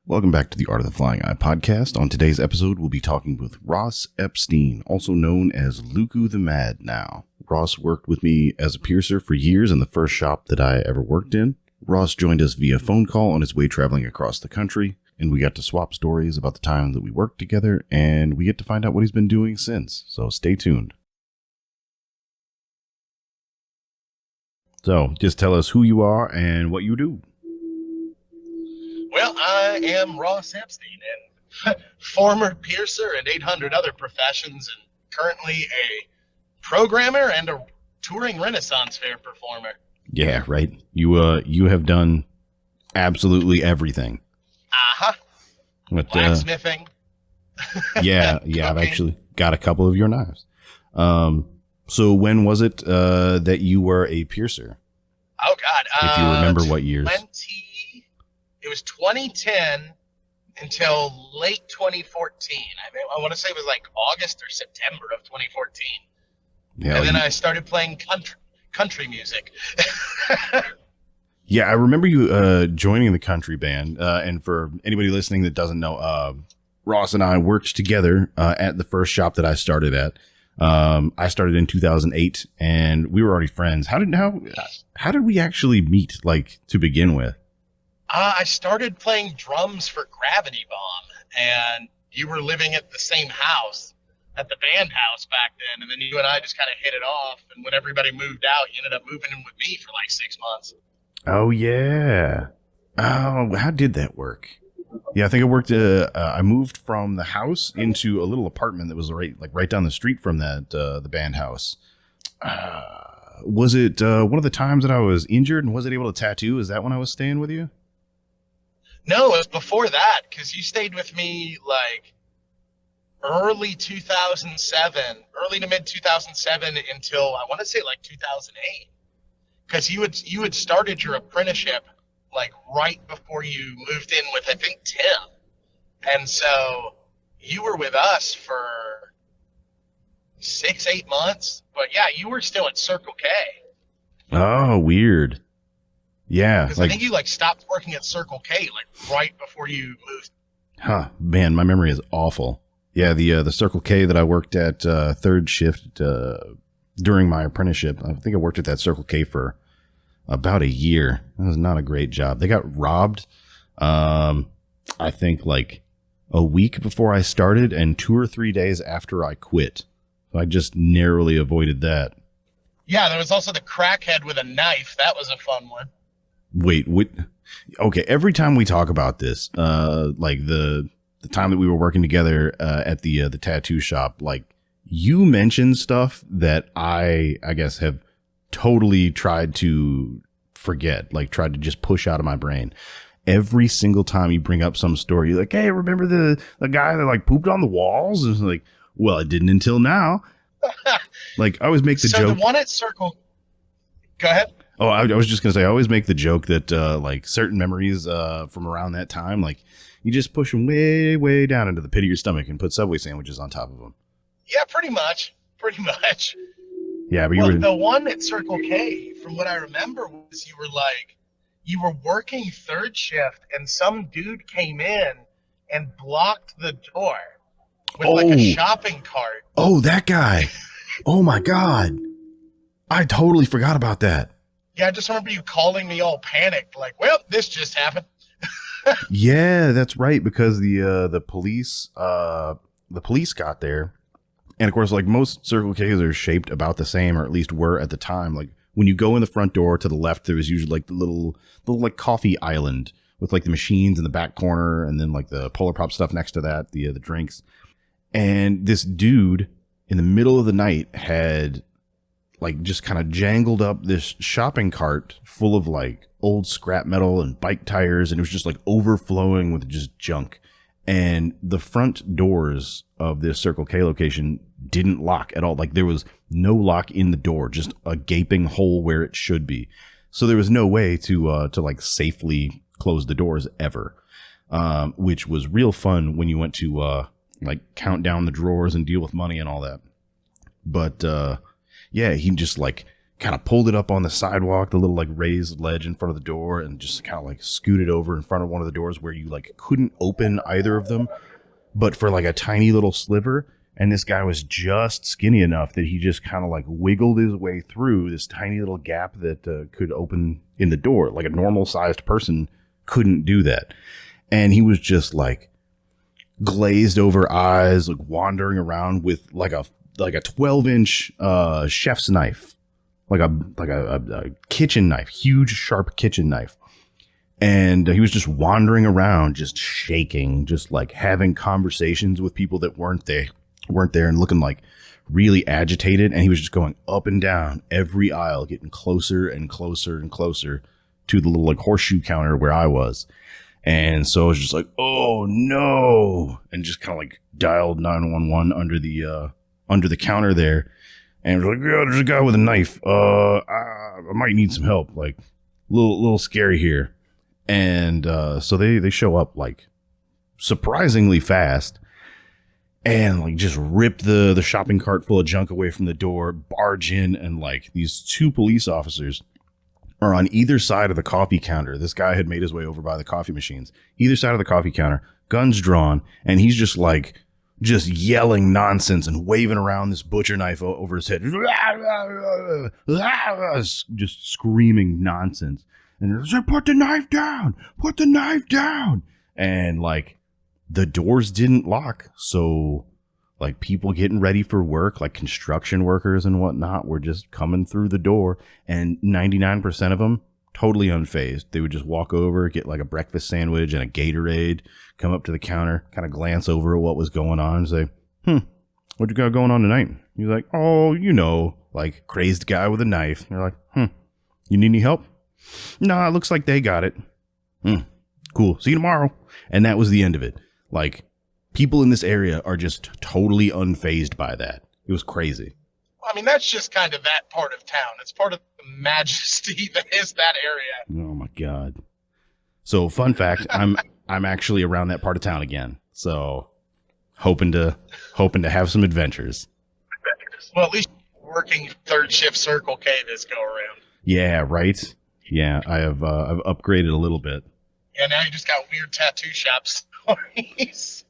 Welcome back to the Art of the Flying Eye podcast. On today's episode, we'll be talking with Ross Epstein, also known as Luku the Mad now. Ross worked with me as a piercer for years in the first shop that I ever worked in. Ross joined us via phone call on his way traveling across the country, and we got to swap stories about the time that we worked together, and we get to find out what he's been doing since. So stay tuned. So just tell us who you are and what you do. Well, I am Ross Epstein, and former piercer and 800 other professions, and currently a programmer and a touring Renaissance Fair performer. Yeah, right. You have done absolutely everything. Uh-huh. Blacksmithing. Yeah, I've actually got a couple of your knives. So when was it that you were a piercer? Oh, God. If you remember what years. It was 2010 until late 2014. I want to say it was like August or September of 2014. Yeah, and then I started playing country music. Yeah, I remember you joining the country band. And for anybody listening that doesn't know, Ross and I worked together at the first shop that I started at. I started in 2008, and we were already friends. How did we actually meet, like, to begin with? I started playing drums for Gravity Bomb, and you were living at the same house, at the band house back then, and then you and I just kind of hit it off, and when everybody moved out, you ended up moving in with me for like 6 months. Oh, yeah. Oh, how did that work? Yeah, I think I moved from the house into a little apartment that was right down the street from that, the band house. Was it one of the times that I was injured and wasn't able to tattoo? Is that when I was staying with you? No, it was before that, because you stayed with me like early to mid 2007 until I want to say like 2008, because you had started your apprenticeship like right before you moved in with, I think, Tim, and so you were with us for 6-8 months. But yeah, you were still at Circle K. Oh, weird. Yeah, because I think you stopped working at Circle K right before you moved. Huh, man, my memory is awful. Yeah, the Circle K that I worked at third shift during my apprenticeship. I think I worked at that Circle K for about a year. That was not a great job. They got robbed. I think like a week before I started and 2 or 3 days after I quit. So I just narrowly avoided that. Yeah, there was also the crackhead with a knife. That was a fun one. Wait, okay, every time we talk about this, like the time that we were working together at the tattoo shop, like you mentioned stuff that I guess have totally tried to forget, like tried to just push out of my brain. Every single time you bring up some story, you're like, hey, remember the guy that like pooped on the walls? And it's like, well, I didn't until now. Like I always make the joke. So the one at Circle, go ahead. Oh, I was just going to say, I always make the joke that, like, certain memories from around that time, like, you just push them way, way down into the pit of your stomach and put Subway sandwiches on top of them. Yeah, pretty much. Yeah, but the one at Circle K, from what I remember, was you were working third shift, and some dude came in and blocked the door with like a shopping cart. Oh, that guy. Oh, my God. I totally forgot about that. Yeah, I just remember you calling me all panicked, like, well, this just happened. Yeah, that's right, because the police got there. And of course, like most Circle K's are shaped about the same, or at least were at the time. Like when you go in the front door to the left, there was usually like the little like coffee island with like the machines in the back corner, and then like the Polar Pop stuff next to that, the drinks. And this dude in the middle of the night had like just kind of jangled up this shopping cart full of like old scrap metal and bike tires, and it was just like overflowing with just junk. And the front doors of this Circle K location didn't lock at all. Like there was no lock in the door, just a gaping hole where it should be. So there was no way to safely close the doors ever, which was real fun when you went to count down the drawers and deal with money and all that. But yeah, he just kind of pulled it up on the sidewalk, the little like raised ledge in front of the door, and just kind of like scooted over in front of one of the doors where you like couldn't open either of them, but for like a tiny little sliver. And this guy was just skinny enough that he just kind of like wiggled his way through this tiny little gap that could open in the door. Like a normal sized person couldn't do that. And he was just like glazed over eyes, like wandering around with like a 12-inch chef's knife, like a kitchen knife, huge sharp kitchen knife. And he was just wandering around, just shaking, just like having conversations with people that weren't there and looking like really agitated. And he was just going up and down every aisle, getting closer and closer and closer to the little like horseshoe counter where I was. And so I was just like, oh no, and just kind of like dialed 911 under the counter there. And was like, yeah, there's a guy with a knife. I might need some help. Like little scary here. And so they show up like surprisingly fast. And like just rip the shopping cart full of junk away from the door, barge in, and like these two police officers are on either side of the coffee counter. This guy had made his way over by the coffee machines. Either side of the coffee counter, guns drawn, and he's just like just yelling nonsense and waving around this butcher knife over his head. Just screaming nonsense. And they're like, put the knife down! Put the knife down! And like the doors didn't lock, so like people getting ready for work, like construction workers and whatnot, were just coming through the door, and 99% of them totally unfazed. They would just walk over, get like a breakfast sandwich and a Gatorade, come up to the counter, kind of glance over at what was going on and say, what you got going on tonight? He's like, oh, you know, like crazed guy with a knife. And they're like, you need any help? Nah, it looks like they got it. Cool. See you tomorrow. And that was the end of it. Like, people in this area are just totally unfazed by that. It was crazy. I mean, that's just kind of that part of town. It's part of the majesty that is that area. Oh my God. So, fun fact, I'm actually around that part of town again. So, hoping to have some adventures. Well, at least working third shift Circle K this go around. Yeah, right. Yeah, I've upgraded a little bit. Yeah, now you just got weird tattoo shops.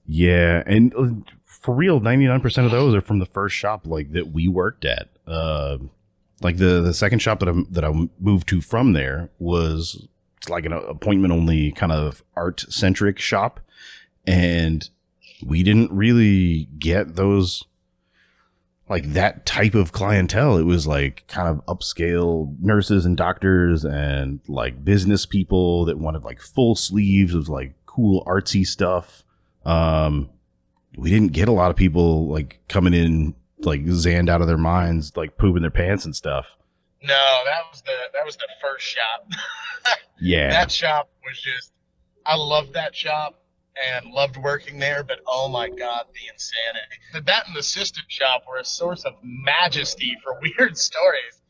Yeah, and for real, 99% of those are from the first shop like that we worked at. Like the second shop that I moved to from there was like an appointment only kind of art centric shop, and we didn't really get those like that type of clientele. It was like kind of upscale nurses and doctors and like business people that wanted like full sleeves of like cool artsy stuff. We didn't get a lot of people like coming in like zanned out of their minds, like pooping their pants and stuff. No, that was the first shop. Yeah, that shop was just, I loved that shop and loved working there, but oh my God, the insanity. That and the sister shop were a source of majesty for weird stories.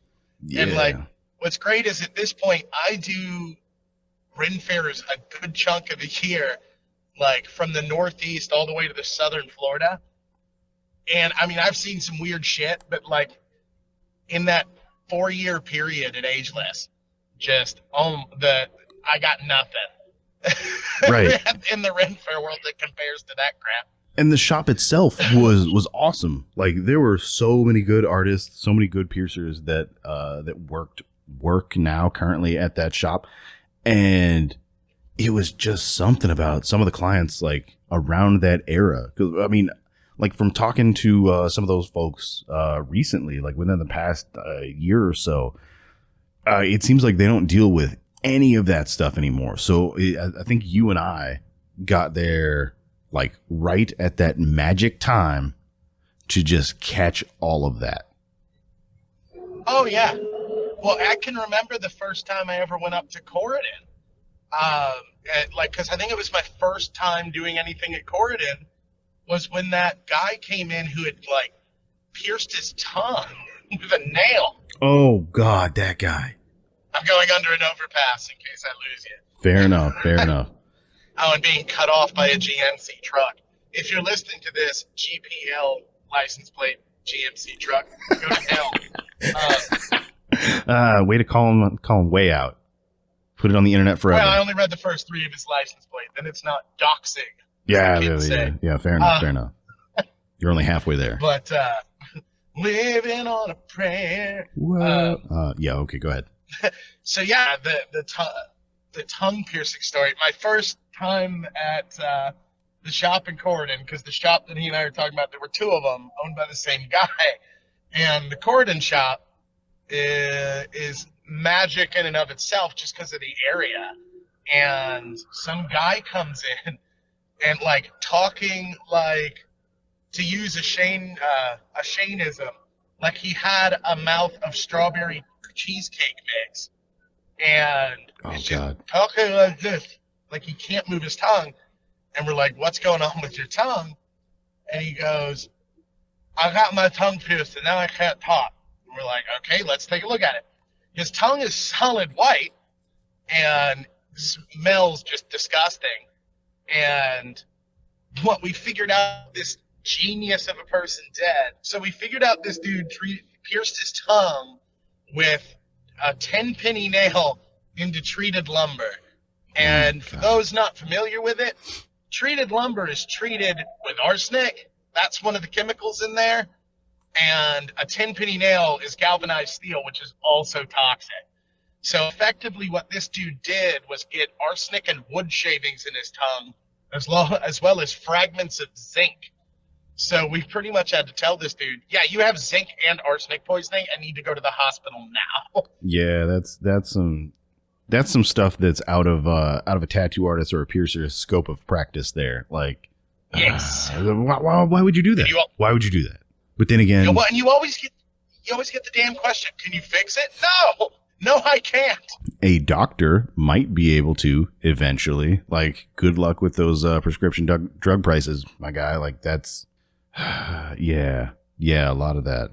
Yeah. And like, what's great is at this point, I do renfaires a good chunk of the year, like from the Northeast all the way to the Southern Florida. And I mean, I've seen some weird shit, but like in that 4-year period at Ageless, just, I got nothing. Right. In the renfaire world that compares to that crap. And the shop itself was awesome. Like there were so many good artists, so many good piercers that work now currently at that shop. And it was just something about some of the clients like around that era. 'Cause I mean, like from talking to some of those folks recently, like within the past year or so, it seems like they don't deal with any of that stuff anymore. So I think you and I got there like right at that magic time to just catch all of that. Oh yeah. Well, I can remember the first time I ever went up to Corridon. Like, cause I think it was my first time doing anything at Corridon was when that guy came in who had like pierced his tongue with a nail. Oh God, that guy. I'm going under an overpass in case I lose you. Fair enough. Fair enough. Oh, and being cut off by a GMC truck. If you're listening to this, GPL license plate GMC truck, go to hell. Way to call him way out. Put it on the internet forever. Well, I only read the first 3 of his license plate. Then it's not doxing. Yeah. Fair enough. You're only halfway there. But living on a prayer. Yeah. Okay. Go ahead. So yeah, the tongue piercing story. My first time at the shop in Corydon, because the shop that he and I were talking about, there were 2 of them owned by the same guy, and the Corydon shop is magic in and of itself just because of the area. And some guy comes in and like talking like, to use a Shaynism, like he had a mouth of strawberry cheesecake mix, and he's just talking like this, like he can't move his tongue. And we're like, what's going on with your tongue? And he goes, I got my tongue pierced and now I can't talk. And we're like, okay, let's take a look at it. His tongue is solid white and smells just disgusting. And what we figured out, this genius of a person dead. So we figured out this dude pierced his tongue with a 10-penny nail into treated lumber. And for those not familiar with it, treated lumber is treated with arsenic. That's one of the chemicals in there. And a 10-penny nail is galvanized steel, which is also toxic. So effectively what this dude did was get arsenic and wood shavings in his tongue, as well as fragments of zinc. So we pretty much had to tell this dude, yeah, you have zinc and arsenic poisoning and need to go to the hospital now. Yeah, that's some stuff that's out of a tattoo artist or a piercer's scope of practice there. Like, yes. Why would you do that? Why would you do that? But then again, and you always get the damn question, can you fix it? No, I can't. A doctor might be able to eventually. Like, good luck with those prescription drug prices, my guy. Like, that's yeah, a lot of that.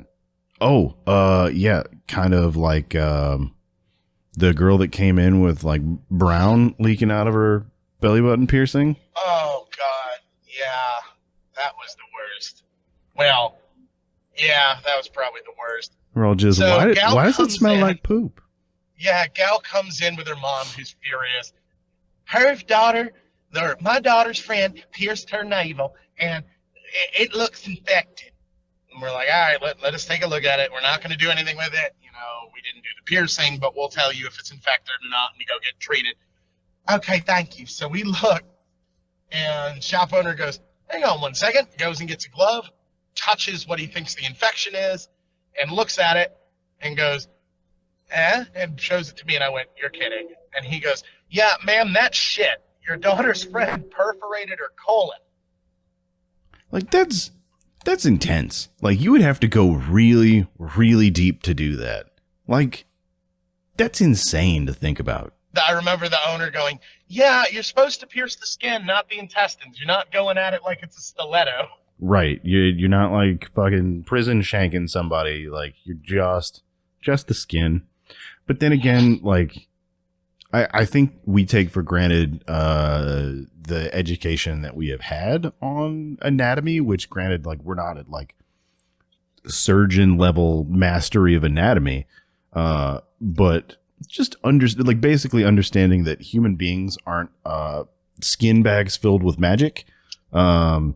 Yeah, kind of like the girl that came in with like brown leaking out of her belly button piercing. Oh God, yeah, that was the worst. Well, yeah, that was probably the worst. We're all just, so why does it smell like poop? Yeah, gal comes in with her mom, who's furious. My daughter's friend pierced her navel, and it looks infected. And we're like, all right, let us take a look at it. We're not going to do anything with it. You know, we didn't do the piercing, but we'll tell you if it's infected or not, and we go get treated. Okay, thank you. So we look, and shop owner goes, hang on one second. Goes and gets a glove, touches what he thinks the infection is, and looks at it, and goes, and shows it to me, and I went, you're kidding. And he goes, yeah, ma'am, that's shit. Your daughter's friend perforated her colon. Like, that's intense. Like, you would have to go really, really deep to do that. Like, that's insane to think about. I remember the owner going, yeah, you're supposed to pierce the skin, not the intestines. You're not going at it like it's a stiletto. Right. You're not like fucking prison shanking somebody. Like, you're just the skin. But then again, like, I think we take for granted the education that we have had on anatomy, which granted, like, we're not at like surgeon level mastery of anatomy, but just basically understanding that human beings aren't skin bags filled with magic. That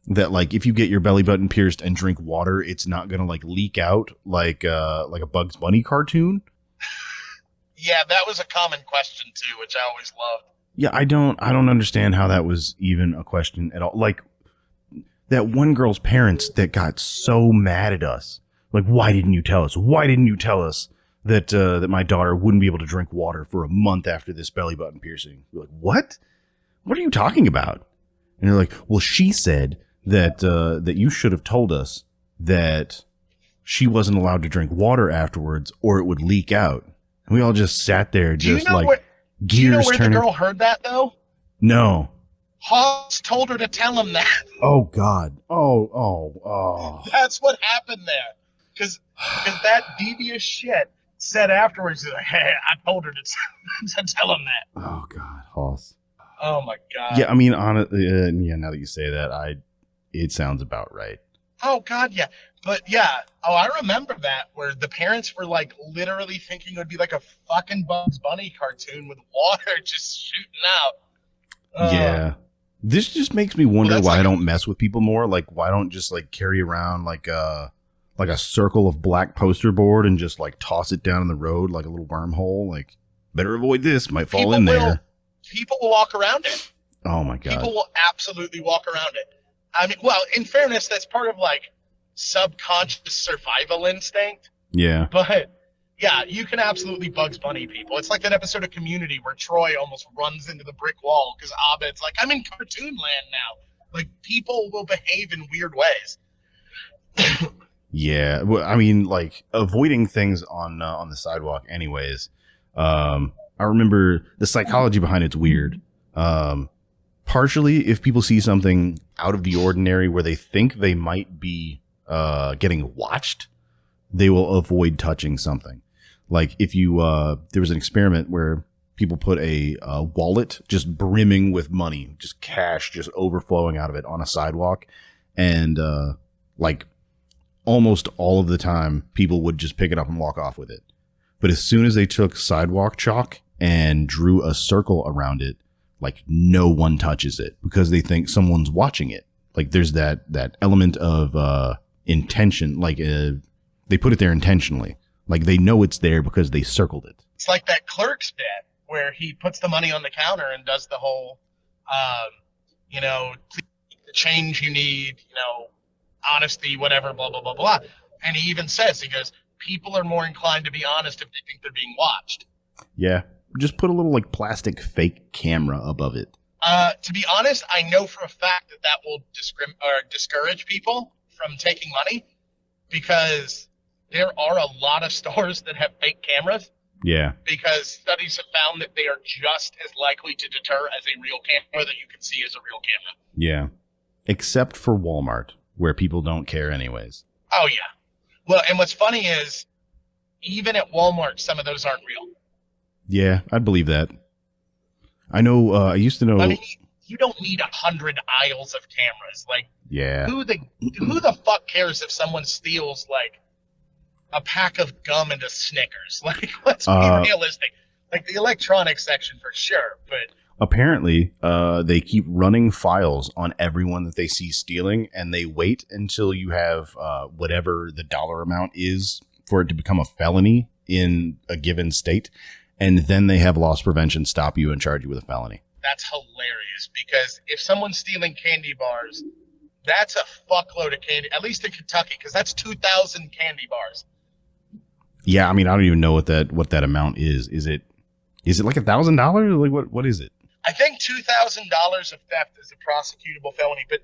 like if you get your belly button pierced and drink water, it's not gonna like leak out like a Bugs Bunny cartoon. Yeah, that was a common question too, which I always loved. Yeah, I don't understand how that was even a question at all. Like that one girl's parents that got so mad at us. Like, why didn't you tell us? Why didn't you tell us that my daughter wouldn't be able to drink water for a month after this belly button piercing? We're like, what? What are you talking about? And they're like, well, she said that you should have told us that she wasn't allowed to drink water afterwards or it would leak out. And we all just sat there gears turning. Do you know where the girl heard that, though? No. Hoss told her to tell him that. Oh, God. Oh. That's what happened there. Because that devious shit said afterwards, like, hey, I told her to tell him that. Oh, God. Hoss. Oh, my God. Yeah, I mean, honestly, now that you say that, it sounds about right. Oh God, yeah. But yeah, oh, I remember that where the parents were like literally thinking it would be like a fucking Bugs Bunny cartoon with water just shooting out. Yeah. This just makes me Well, wonder that's why I like don't mess with people more. Like, why don't just like carry around like a circle of black poster board and just like toss it down in the road like a little wormhole? Like, better avoid this, might fall in there. People will walk around it. Oh my God. People will absolutely walk around it. I mean, well, in fairness, that's part of like subconscious survival instinct. Yeah. But yeah, you can absolutely Bugs Bunny people. It's like that episode of Community where Troy almost runs into the brick wall because Abed's like, I'm in cartoon land now. Like, people will behave in weird ways. Yeah. Well, I mean, like avoiding things on the sidewalk anyways. I remember the psychology behind it's weird. Partially, if people see something out of the ordinary where they think they might be getting watched, they will avoid touching something. Like if you, there was an experiment where people put a wallet just brimming with money, just cash just overflowing out of it on a sidewalk. And like almost all of the time, people would just pick it up and walk off with it. But as soon as they took sidewalk chalk and drew a circle around it, like no one touches it because they think someone's watching it. Like there's that element of intention. Like they put it there intentionally. Like they know it's there because they circled it. It's like that Clerks bit where he puts the money on the counter and does the whole, please take the change you need, honesty, whatever, blah, blah, blah, blah. And he even says, he goes, people are more inclined to be honest if they think they're being watched. Yeah. Just put a little like plastic fake camera above it. To be honest, I know for a fact that will discourage people from taking money because there are a lot of stores that have fake cameras. Yeah. Because studies have found that they are just as likely to deter as a real camera that you can see as a real camera. Yeah. Except for Walmart, where people don't care anyways. Oh, yeah. Well, and what's funny is even at Walmart, some of those aren't real. Yeah, I'd believe that. I know, I used to know. I mean, you don't need 100 aisles of cameras. Like, yeah. Who the fuck cares if someone steals, like, a pack of gum and a Snickers? Like, let's be realistic. Like, the electronics section for sure, but... Apparently, they keep running files on everyone that they see stealing, and they wait until you have whatever the dollar amount is for it to become a felony in a given state. And then they have loss prevention stop you and charge you with a felony. That's hilarious because if someone's stealing candy bars, that's a fuckload of candy, at least in Kentucky, because that's 2,000 candy bars. Yeah, I mean, I don't even know what that amount is. Is it like $1,000? Like what is it? I think $2,000 of theft is a prosecutable felony, but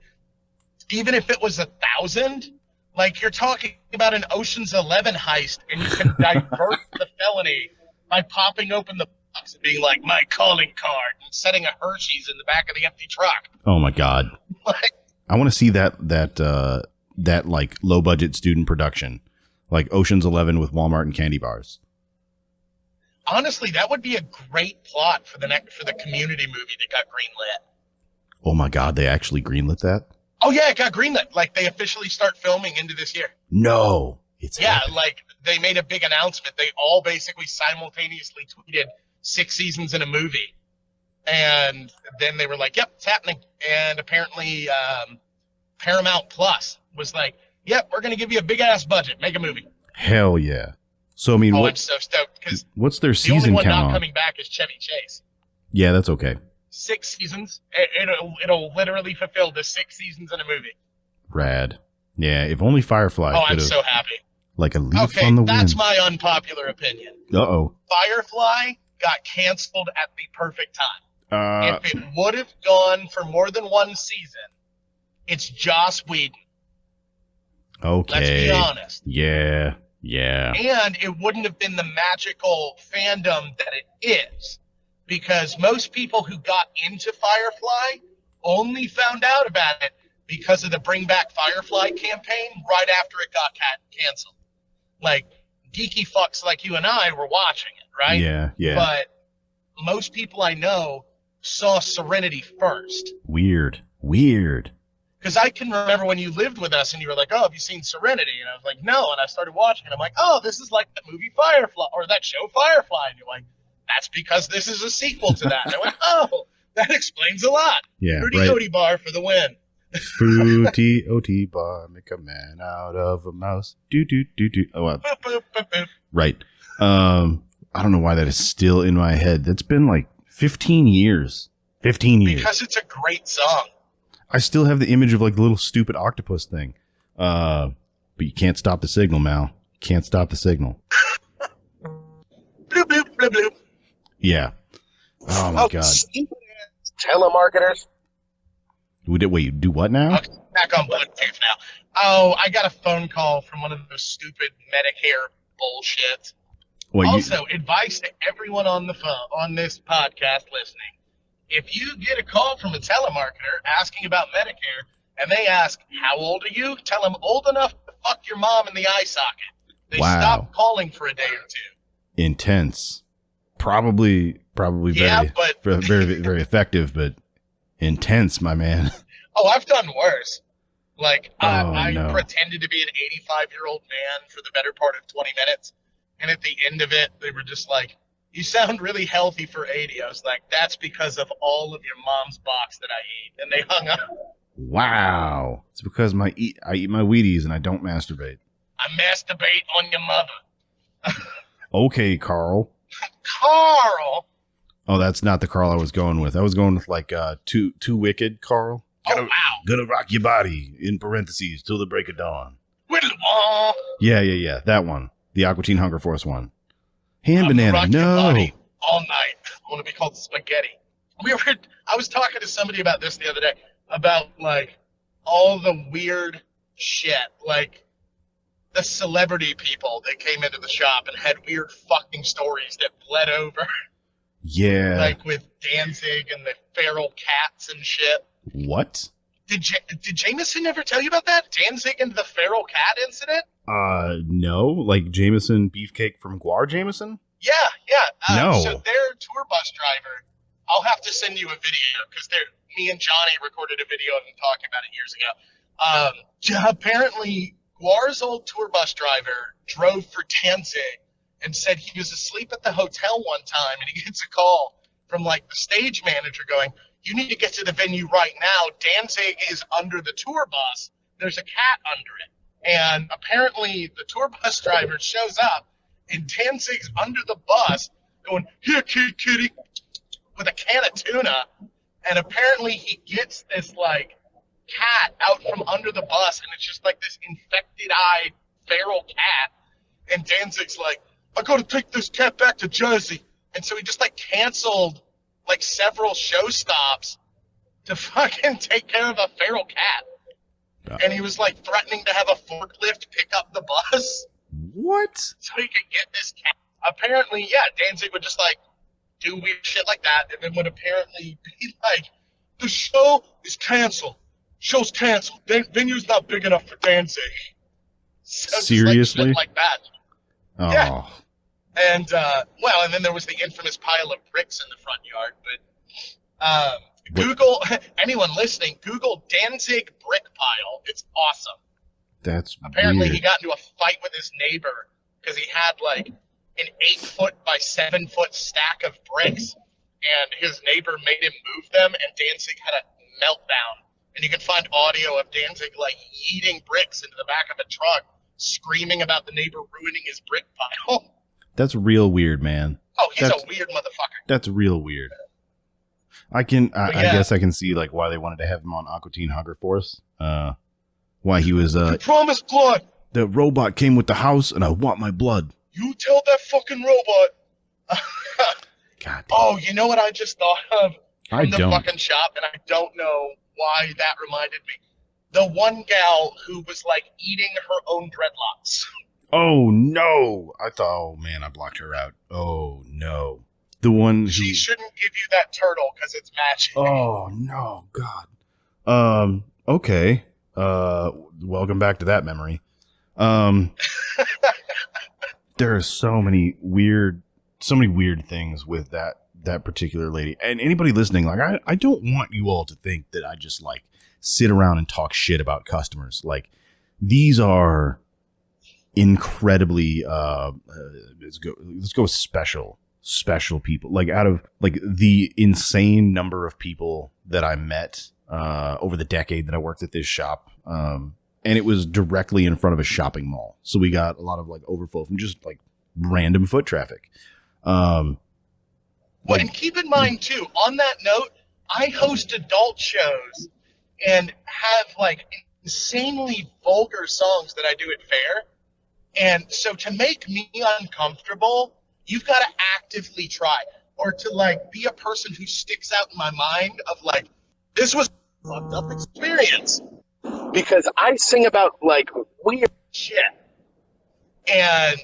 even if it was 1,000, like you're talking about an Ocean's 11 heist, and you can divert the felony by popping open the box and being like, my calling card, and setting a Hershey's in the back of the empty truck. Oh my God. Like, I want to see that like low budget student production, like Ocean's 11 with Walmart and candy bars. Honestly, that would be a great plot for the Community movie that got greenlit. Oh my God, they actually greenlit that? Oh yeah, it got greenlit. Like they officially start filming into this year. No. Like they made a big announcement. They all basically simultaneously tweeted 6 seasons in a movie. And then they were like, yep, it's happening. And apparently Paramount Plus was like, yep, we're going to give you a big ass budget. Make a movie. Hell yeah. So, I mean, I'm so stoked because what's their season count? The only one not coming back is Chevy Chase. Yeah, that's okay. 6 seasons. It'll literally fulfill the 6 seasons in a movie. Rad. Yeah, if only Firefly could I'm so happy. Like a leaf on the wind. That's my unpopular opinion. Uh-oh. Firefly got canceled at the perfect time. If it would have gone for more than one season, it's Joss Whedon. Okay. Let's be honest. Yeah. And it wouldn't have been the magical fandom that it is. Because most people who got into Firefly only found out about it because of the Bring Back Firefly campaign right after it got canceled. Like, geeky fucks like you and I were watching it, right? Yeah. But most people I know saw Serenity first. Weird. Because I can remember when you lived with us and you were like, oh, have you seen Serenity? And I was like, no. And I started watching it. I'm like, oh, this is like that movie Firefly, or that show Firefly. And you're like, that's because this is a sequel to that. And I went, oh, that explains a lot. Yeah, Fruity right. Oaty bar for the win. Fruity Oaty bar, make a man out of a mouse. Do, do, do, do. Oh, Boop, boop, boop, boop. right. I don't know why that is still in my head. That's been like 15 years. 15 years. Because it's a great song. I still have the image of like the little stupid octopus thing. But you can't stop the signal, Mal. Can't stop the signal. Bloop, bloop, bloop, bloop. Yeah. Oh my God. Telemarketers. Wait, you do what now? Okay, back on Bluetooth now. Oh, I got a phone call from one of those stupid Medicare bullshit. Well, Also, advice to everyone on the phone, on this podcast listening. If you get a call from a telemarketer asking about Medicare, and they ask, how old are you? Tell them old enough to fuck your mom in the eye socket. They stop calling for a day or two. Intense. Probably Yeah, very, very, very effective, but intense, my man. Oh, I've done worse. Like, I no. pretended to be an 85-year-old man for the better part of 20 minutes. And at the end of it, they were just like, you sound really healthy for 80. I was like, that's because of all of your mom's box that I eat. And they hung up. Wow. It's because I eat my Wheaties and I don't masturbate. I masturbate on your mother. Okay, Carl. Carl! Oh, that's not the Carl I was going with. I was going with like too wicked Carl. Oh, wow. Gonna rock your body, in parentheses, till the break of dawn. Whittle-wah. Yeah. That one. The Aqua Teen Hunger Force one. Hand banana. Rock your No. body all night. I want to be called spaghetti. I was talking to somebody about this the other day, about like all the weird shit, like the celebrity people that came into the shop and had weird fucking stories that bled over. Yeah. Like with Danzig and the feral cats and shit. What? Did Jameson ever tell you about that? Danzig and the feral cat incident? No. Like Jameson Beefcake from Guar Jameson? Yeah. No. So their tour bus driver, I'll have to send you a video because me and Johnny recorded a video of them talking about it years ago. Apparently, Guar's old tour bus driver drove for Danzig and said he was asleep at the hotel one time and he gets a call from like the stage manager going, you need to get to the venue right now. Danzig is under the tour bus. There's a cat under it. And apparently the tour bus driver shows up and Danzig's under the bus going, here, kitty, with a can of tuna. And apparently he gets this like cat out from under the bus and it's just like this infected eye feral cat. And Danzig's like, I got to take this cat back to Jersey. And so he just like canceled like several show stops to fucking take care of a feral cat. Yeah. And he was like threatening to have a forklift pick up the bus What? so he could get this cat. Apparently, yeah, Danzig would just like do weird shit like that and then would apparently be like, the show is canceled. Show's canceled. Venue's not big enough for Danzig. So Seriously? Just like, shit like that. Oh. Yeah. And, and then there was the infamous pile of bricks in the front yard. But Google, anyone listening, Google Danzig brick pile. It's awesome. That's Apparently weird. he got into a fight with his neighbor because he had like an 8-foot by 7-foot stack of bricks. And his neighbor made him move them, and Danzig had a meltdown. And you can find audio of Danzig like yeeting bricks into the back of a truck, screaming about the neighbor ruining his brick pile. That's real weird, man. Oh, he's a weird motherfucker. That's real weird. I guess I can see like why they wanted to have him on Aqua Teen Hunger Force. Why he was You promised blood. the robot came with the house and I want my blood. You tell that fucking robot. God damn. Oh, you know what I just thought of? I From the don't. fucking shop, and I don't know why that reminded me. The one gal who was like eating her own dreadlocks. Oh no. Oh man, I blocked her out. Oh no. The one She who shouldn't give you that turtle because it's magic. Oh no, God. Okay. Welcome back to that memory. There are so many weird things with that that particular lady. And anybody listening, like, I don't want you all to think that I just like sit around and talk shit about customers. Like, these are incredibly let's go with special people. Like, out of like the insane number of people that I met over the decade that I worked at this shop, and it was directly in front of a shopping mall, so we got a lot of like overflow from just like random foot traffic. Well, and keep in mind too, on that note, I host adult shows and have like insanely vulgar songs that I do at fair. And so to make me uncomfortable, you've got to actively try, or to like be a person who sticks out in my mind of like, this was a fucked up experience. Because I sing about like weird shit. And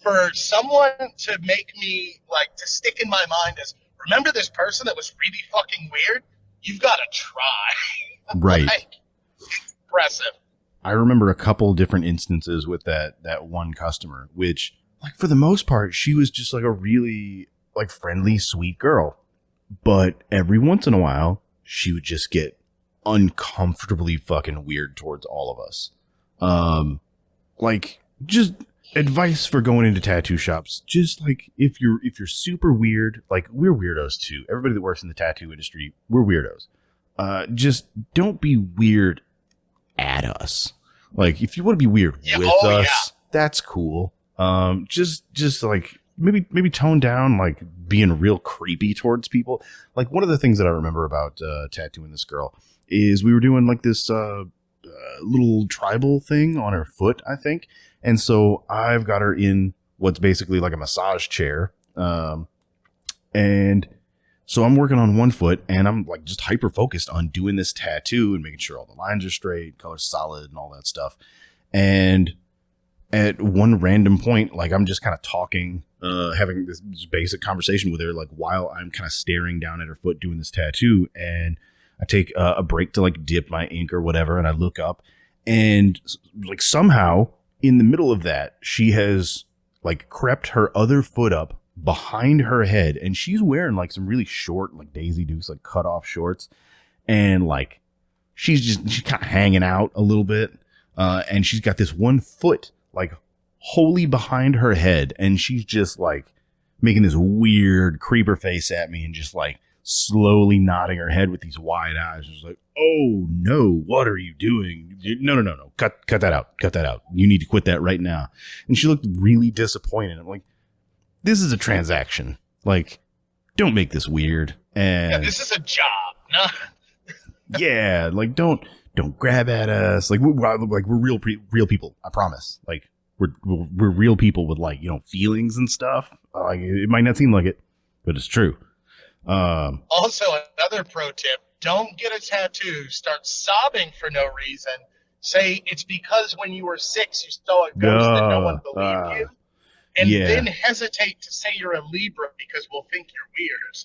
for someone to make me like to stick in my mind as, remember this person that was really fucking weird? You've got to try. Right. Like, impressive. I remember a couple different instances with that one customer, which, like, for the most part, she was just like a really like friendly, sweet girl. But every once in a while, she would just get uncomfortably fucking weird towards all of us. Like, just advice for going into tattoo shops. Just like, if you're super weird, like, we're weirdos too. Everybody that works in the tattoo industry, we're weirdos. Just don't be weird at us. Like, if you want to be weird with us, that's cool. Just like maybe tone down like being real creepy towards people. Like, one of the things that I remember about tattooing this girl is we were doing like this little tribal thing on her foot, I think. And so I've got her in what's basically like a massage chair. And so I'm working on one foot, and I'm like just hyper focused on doing this tattoo and making sure all the lines are straight, color's solid, and all that stuff. And at one random point, like, I'm just kind of talking, having this basic conversation with her, like, while I'm kind of staring down at her foot doing this tattoo. And I take a break to like dip my ink or whatever, and I look up, and like somehow in the middle of that, she has like crept her other foot up behind her head, and she's wearing like some really short, like Daisy Dukes, like cut off shorts, and like she's kind of hanging out a little bit, and she's got this one foot like wholly behind her head, and she's just like making this weird creeper face at me and just like slowly nodding her head with these wide eyes. She's like, "Oh no, what are you doing? No. Cut that out. You need to quit that right now." And she looked really disappointed. I'm like, this is a transaction. Like, don't make this weird. And yeah, this is a job. No. Yeah, like don't grab at us. Like we're real people. I promise. Like we're real people with, like, you know, feelings and stuff. Like, it might not seem like it, but it's true. Also, another pro tip: don't get a tattoo. Start sobbing for no reason. Say it's because when you were 6 you saw a ghost and no one believed you. And then hesitate to say you're a Libra because we'll think you're weird.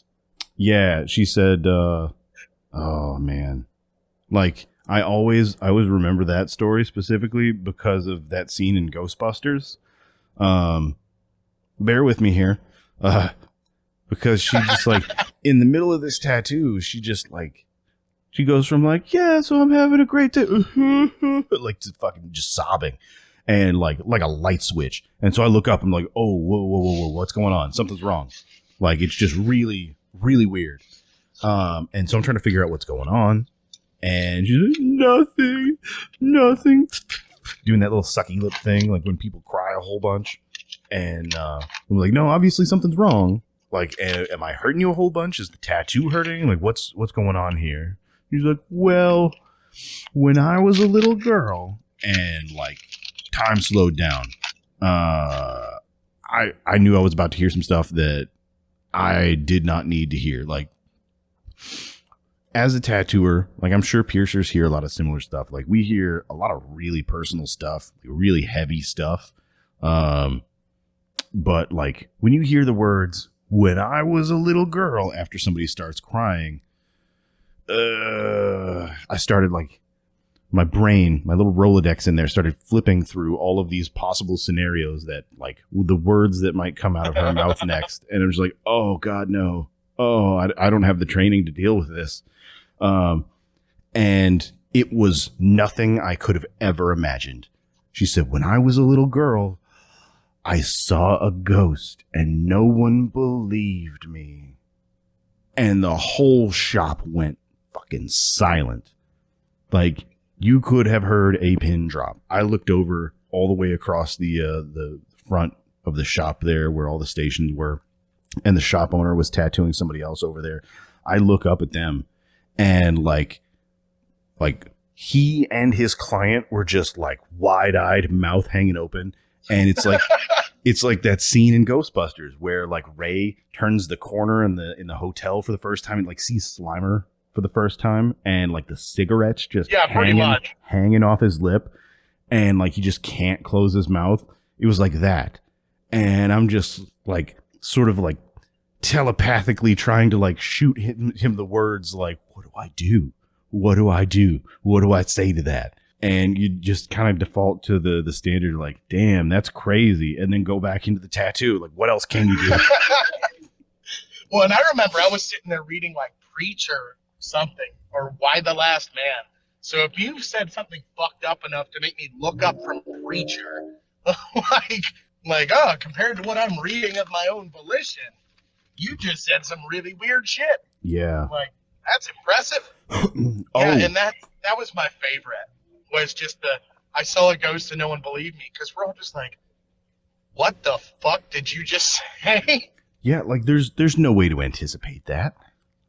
Yeah, she said, oh man. Like, I always remember that story specifically because of that scene in Ghostbusters. Bear with me here. Because she just like, in the middle of this tattoo, she just like, she goes from like, yeah, so I'm having a great day, like, to fucking just sobbing. And like a light switch. And so I look up, I'm like, oh, whoa, what's going on? Something's wrong. Like, it's just really, really weird. And so I'm trying to figure out what's going on. And she's like, nothing. Doing that little sucky lip thing, like when people cry a whole bunch. And I'm like, no, obviously something's wrong. Like, am I hurting you a whole bunch? Is the tattoo hurting? Like, what's going on here? She's like, well, when I was a little girl, and like, time slowed down. I knew I was about to hear some stuff that I did not need to hear. Like, as a tattooer, like, I'm sure piercers hear a lot of similar stuff. Like, we hear a lot of really personal stuff, really heavy stuff. But like, when you hear the words, when I was a little girl, after somebody starts crying, I started like, my brain, my little Rolodex in there started flipping through all of these possible scenarios that like the words that might come out of her mouth next. And it was like, oh God, no. Oh, I don't have the training to deal with this. And it was nothing I could have ever imagined. She said, when I was a little girl, I saw a ghost and no one believed me. And the whole shop went fucking silent. Like, you could have heard a pin drop. I looked over all the way across the front of the shop there where all the stations were, and the shop owner was tattooing somebody else over there. I look up at them, and like he and his client were just like wide-eyed, mouth hanging open, and it's like it's like that scene in Ghostbusters where like Ray turns the corner in the hotel for the first time and like sees Slimer for the first time, and like the cigarettes just hanging off his lip, and like he just can't close his mouth. It was like that. And I'm just like sort of like telepathically trying to like shoot him the words like, what do I do? What do I do? What do I say to that? And you just kind of default to the standard like, damn, that's crazy, and then go back into the tattoo. Like, what else can you do? Well, and I remember I was sitting there reading like Preacher something or Why the Last Man. So if you said something fucked up enough to make me look up from Preacher, compared to what I'm reading of my own volition, you just said some really weird shit. Yeah. Like, that's impressive. Yeah, and that was my favorite, was just I saw a ghost and no one believed me, because we're all just like, what the fuck did you just say? Yeah, like there's no way to anticipate that.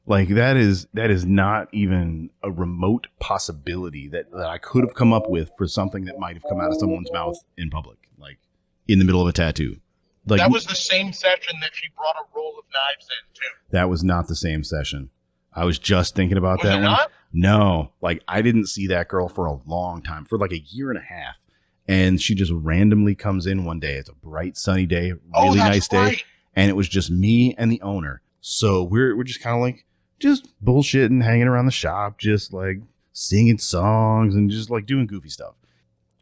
Like that is not even a remote possibility that I could have come up with for something that might have come out of someone's mouth in public, like in the middle of a tattoo. Like, that was the same session that she brought a roll of knives in too. That was not the same session. I was just thinking about that one. Not? No, like I didn't see that girl for a long time, for like a year and a half. And she just randomly comes in one day. It's a bright, sunny day, really nice day. Right. And it was just me and the owner. So we're just kind of like, just bullshitting, hanging around the shop, just like singing songs and just like doing goofy stuff.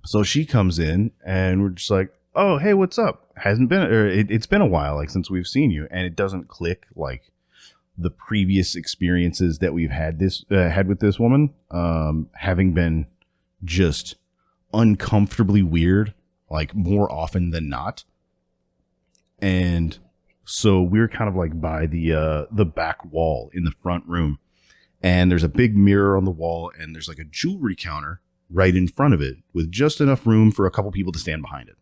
So she comes in and we're just like, oh, hey, what's up? It's been a while, like since we've seen you. And it doesn't click like the previous experiences that we've had with this woman, having been just uncomfortably weird, like more often than not. And so we're kind of like by the back wall in the front room, and there's a big mirror on the wall, and there's like a jewelry counter right in front of it with just enough room for a couple people to stand behind it.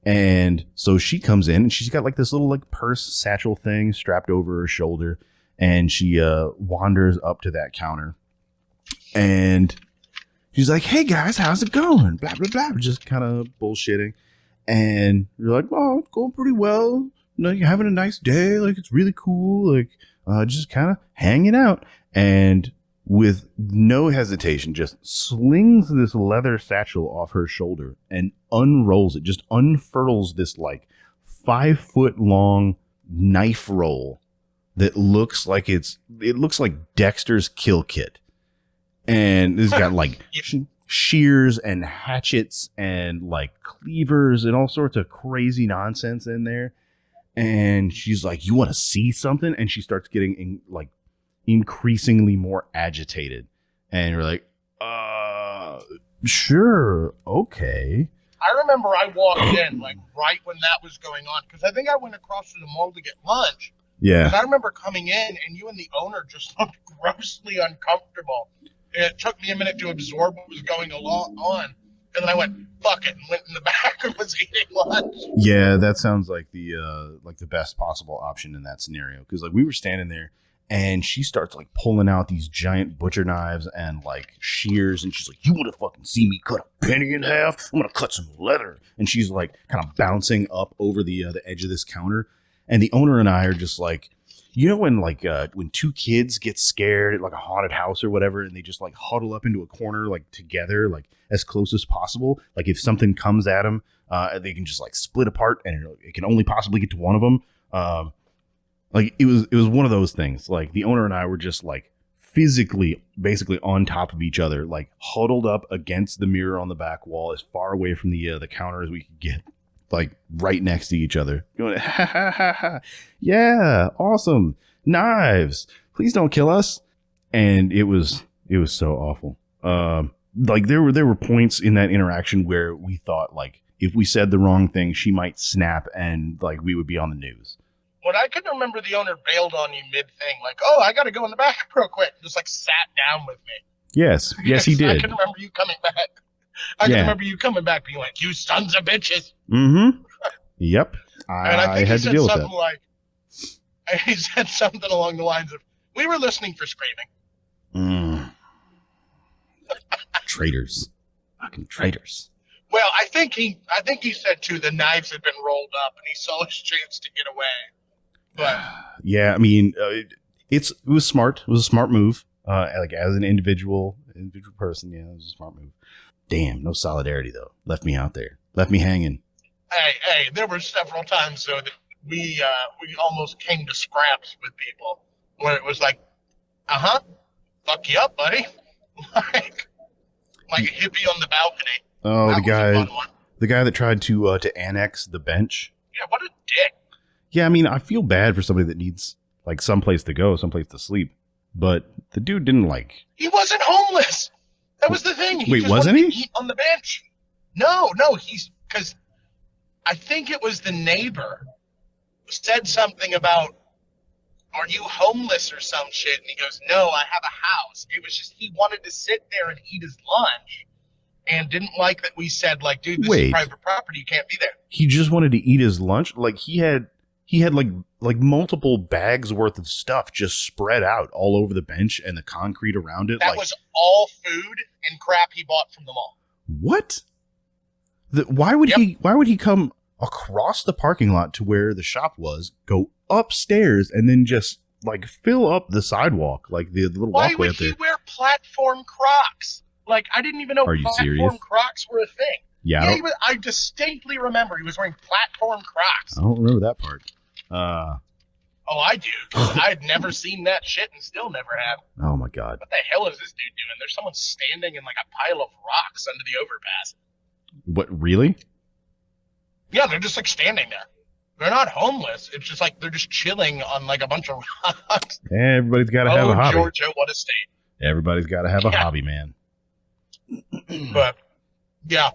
And so she comes in and she's got like this little like purse satchel thing strapped over her shoulder, and she wanders up to that counter, and she's like, hey guys, how's it going? Blah, blah, blah. Just kind of bullshitting. And you're like, oh, it's going pretty well. No, you're having a nice day. Like, it's really cool. Like, just kind of hanging out. And with no hesitation, just slings this leather satchel off her shoulder and unrolls it, just unfurls this like 5 foot long knife roll that looks like it looks like Dexter's kill kit. And it's got like shears and hatchets and like cleavers and all sorts of crazy nonsense in there. And she's like, you want to see something? And she starts getting increasingly more agitated. And you're like, sure. Okay. I remember I walked in like right when that was going on, because I think I went across to the mall to get lunch. Yeah. And I remember coming in and you and the owner just looked grossly uncomfortable. It took me a minute to absorb what was going on. And then I went, fuck it, and went in the back and was eating lunch. Yeah, that sounds like the best possible option in that scenario. Because like we were standing there, and she starts like pulling out these giant butcher knives and like shears, and she's like, you want to fucking see me cut a penny in half? I'm gonna cut some leather. And she's like kind of bouncing up over the edge of this counter, and the owner and I are just like, you know, when like when two kids get scared at like a haunted house or whatever, and they just like huddle up into a corner like together, like as close as possible. Like if something comes at them, they can just like split apart, and it can only possibly get to one of them. Like it was one of those things. Like the owner and I were just like physically basically on top of each other, like huddled up against the mirror on the back wall, as far away from the counter as we could get, like right next to each other, going, ha ha ha ha, yeah, awesome, knives, please don't kill us. And it was so awful. Like there were points in that interaction where we thought, like, if we said the wrong thing, she might snap and like we would be on the news. When I can remember the owner bailed on you mid-thing, like, oh, I got to go in the back real quick. Just like sat down with me. Yes, he did. I can remember you coming back. I can remember you coming back being like, you sons of bitches. Mm-hmm. Yep. And I think had to deal with that. Like, he said something along the lines of, we were listening for screaming. Traitors. Fucking traitors. Well, I think he said too, the knives had been rolled up and he saw his chance to get away. But yeah, I mean, it was smart. It was a smart move. Like as an individual person, yeah, it was a smart move. Damn, no solidarity though. Left me out there. Left me hanging. Hey, there were several times though that we almost came to scraps with people where it was like, fuck you up, buddy. like a hippie on the balcony. Oh, the guy that tried to annex the bench. Yeah, what a dick. Yeah, I mean, I feel bad for somebody that needs like someplace to go, someplace to sleep. But the dude didn't like. He wasn't homeless. That was the thing. Wait, wasn't he? Eat on the bench. No, he's because I think it was the neighbor who said something about, "Are you homeless or some shit?" And he goes, "No, I have a house." It was just he wanted to sit there and eat his lunch, and didn't like that we said, like, "Dude, this is private property. You can't be there." He just wanted to eat his lunch. Like he had like multiple bags worth of stuff just spread out all over the bench and the concrete around it. That was all food and crap he bought from the mall. What? Why would he come across the parking lot to where the shop was, go upstairs, and then just like fill up the sidewalk, like the little walkway up there? Why would he wear platform Crocs? Like, I didn't even know platform Crocs were a thing. Yeah, I distinctly remember he was wearing platform Crocs. I don't remember that part. Oh, I do. I had never seen that shit and still never have. Oh my god! What the hell is this dude doing? There's someone standing in like a pile of rocks under the overpass. What, really? Yeah, they're just like standing there. They're not homeless. It's just like they're just chilling on like a bunch of rocks. Everybody's got to have a hobby. Georgia, what a state. Everybody's got to have a hobby, man. But yeah,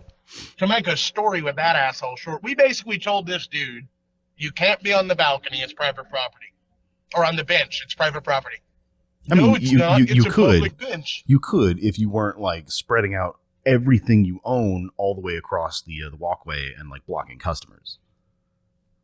to make a story with that asshole short, we basically told this dude, you can't be on the balcony, it's private property. Or on the bench, it's private property. I mean, it's not. It's a public bench. You could if you weren't like spreading out everything you own all the way across the walkway and like blocking customers.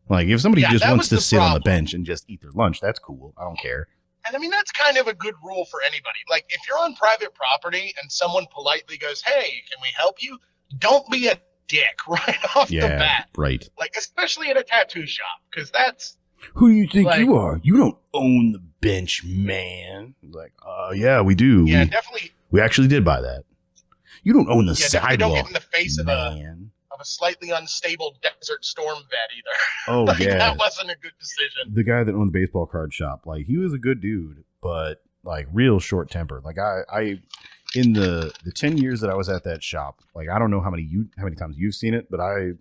Like if somebody just wants to sit on the bench and just eat their lunch, that's cool. I don't care. And I mean, that's kind of a good rule for anybody. Like if you're on private property and someone politely goes, "Hey, can we help you?" Don't be a dick right off the bat. Right. Like especially at a tattoo shop, because that's who do you think you are? You don't own the bench, man. Like, yeah, we do. Yeah, definitely. We actually did buy that. You don't own the sidewalk. Don't get in the face of a slightly unstable desert storm vet either. Oh, like, yeah. That wasn't a good decision. The guy that owned the baseball card shop, like, he was a good dude, but, like, real short-tempered. Like, I in the 10 years that I was at that shop, like, I don't know how many times you've seen it, but I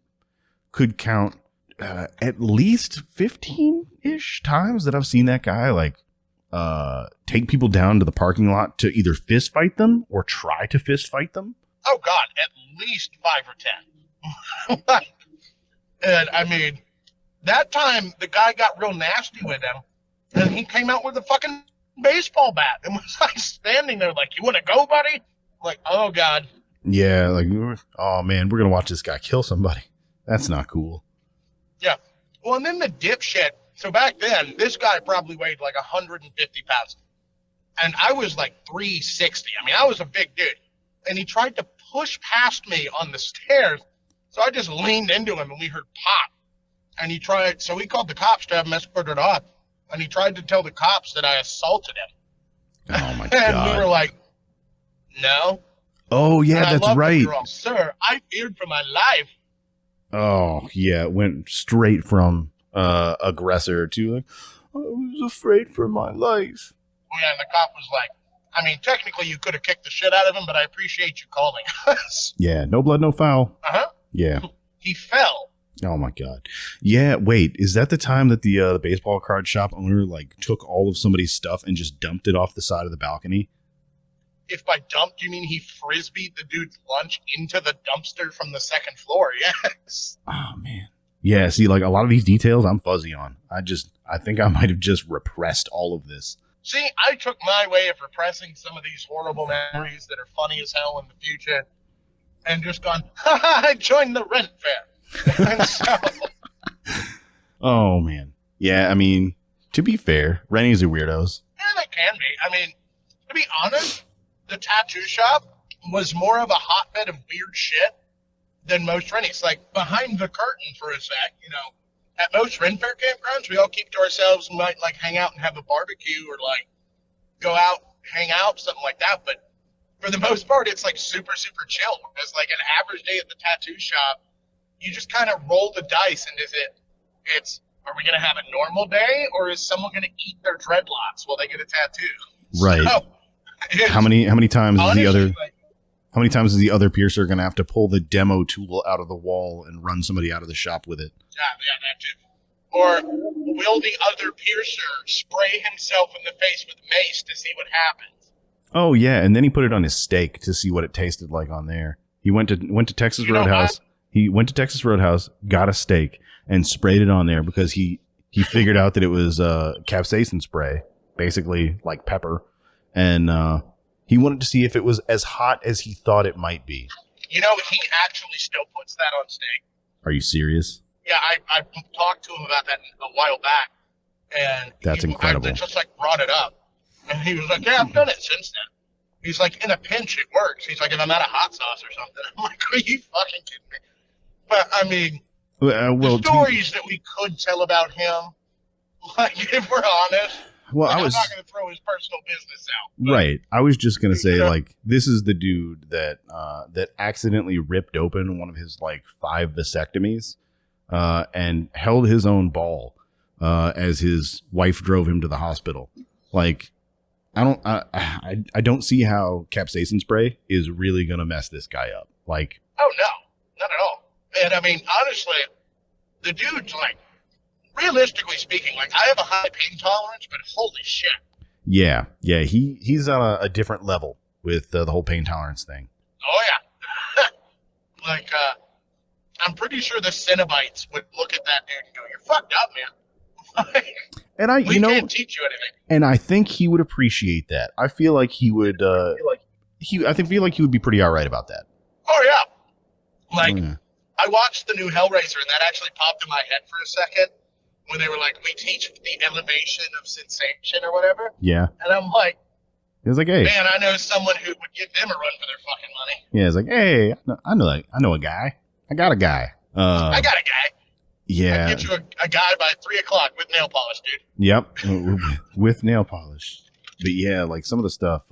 could count at least 15-ish times that I've seen that guy, like, take people down to the parking lot to either fist fight them or try to fist fight them. Oh God, at least 5 or 10. And I mean, that time the guy got real nasty with him, and he came out with a fucking baseball bat and was like standing there like, "You want to go, buddy?" I'm like, oh God. Yeah, like, oh man, we're gonna watch this guy kill somebody. That's not cool. Yeah. Well, and then the dipshit. So back then, this guy probably weighed like 150 pounds. And I was like 360. I mean, I was a big dude. And he tried to push past me on the stairs. So I just leaned into him and we heard pop. And so we called the cops to have him escorted off. And he tried to tell the cops that I assaulted him. Oh my God. And we were like, no. Oh yeah, that's right. Sir, I feared for my life. Oh yeah, it went straight from aggressor to like, I was afraid for my life. Oh, yeah, and the cop was like, I mean, technically you could have kicked the shit out of him, but I appreciate you calling us. Yeah, no blood, no foul. Uh-huh. Yeah. He fell. Oh my God. Yeah. Wait, is that the time that the baseball card shop owner like took all of somebody's stuff and just dumped it off the side of the balcony? If by dumped you mean he frisbeed the dude's lunch into the dumpster from the second floor, yes. Oh man. Yeah. See, like a lot of these details I'm fuzzy on. I think I might have just repressed all of this. See, I took my way of repressing some of these horrible memories that are funny as hell in the future and just gone, ha ha, I joined the rent fair. And so, Oh man. Yeah. I mean, to be fair, Rennies are weirdos. yeah, they can be. I mean, to be honest, the tattoo shop was more of a hotbed of weird shit than most Rennies. Like, behind the curtain for a sec, you know, at most renfaire campgrounds, we all keep to ourselves and might, like, hang out and have a barbecue or, like, go out, hang out, something like that. But for the most part, it's, like, super, super chill. Whereas, like, an average day at the tattoo shop, you just kind of roll the dice, and are we going to have a normal day, or is someone going to eat their dreadlocks while they get a tattoo? Right. So, How many times honestly, how many times is the other piercer going to have to pull the demo tool out of the wall and run somebody out of the shop with it? Yeah, that too. Or will the other piercer spray himself in the face with mace to see what happens? Oh yeah, and then he put it on his steak to see what it tasted like on there. He went to Texas Roadhouse. He went to Texas Roadhouse, got a steak, and sprayed it on there because he figured out that it was capsaicin spray, basically like pepper, and he wanted to see if it was as hot as he thought it might be. You know, he actually still puts that on steak. Are you serious? Yeah, I talked to him about that a while back, and That's incredible. I just like brought it up, and he was like, "Yeah, I've done it since then." He's like, "In a pinch, it works." He's like, "If I'm out of hot sauce or something," I'm like, "Are you fucking kidding me?" But I mean, the stories that we could tell about him, like if we're honest. Well, like, I'm not going to throw his personal business out. But, right. I was just going to say, like, this is the dude that accidentally ripped open one of his like 5 vasectomies and held his own ball as his wife drove him to the hospital. Like, I don't see how capsaicin spray is really going to mess this guy up. Like, oh no, not at all. And I mean, honestly, the dude's like, realistically speaking, like I have a high pain tolerance, but holy shit. Yeah, he's on a different level with the whole pain tolerance thing. Oh yeah, like I'm pretty sure the Cenobites would look at that dude and go, "You're fucked up, man." And I can't teach you anything. And I think he would appreciate that. I feel like he would. I feel like he would be pretty all right about that. Oh yeah, like I watched the new Hellraiser, and that actually popped in my head for a second. When they were like, we teach the elevation of sensation or whatever. Yeah. And I'm like, it was like, hey. Man, I know someone who would give them a run for their fucking money. Yeah, it's like, hey, I know a guy. I got a guy. I got a guy. Yeah. I get you a guy by 3 o'clock with nail polish, dude. Yep. With nail polish. But yeah, like some of the stuff,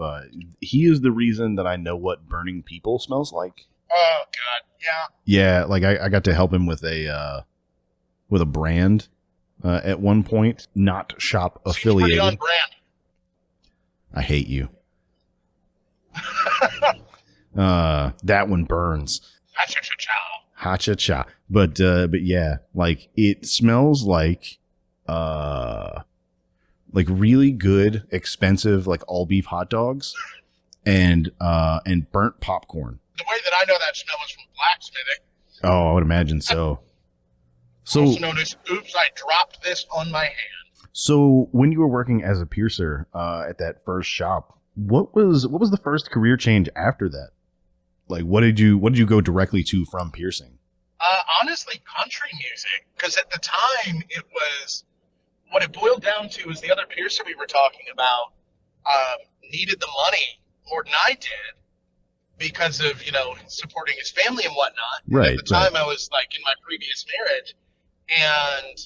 he is the reason that I know what burning people smells like. Oh, God. Yeah. Yeah, like I got to help him with a brand. At one point, not shop affiliated. Pretty on brand. I hate you. That one burns. Ha-cha-cha. But yeah, like it smells like really good, expensive, like all beef hot dogs and burnt popcorn. The way that I know that smell is from blacksmithing. Oh, I would imagine so. So, also known as, oops, I dropped this on my hand. So when you were working as a piercer at that first shop, what was the first career change after that? Like, what did you go directly to from piercing? Honestly, country music. Because at the time, it was, what it boiled down to was the other piercer we were talking about needed the money more than I did. Because of, supporting his family and whatnot. Right. At the time, I was, like, in my previous marriage. And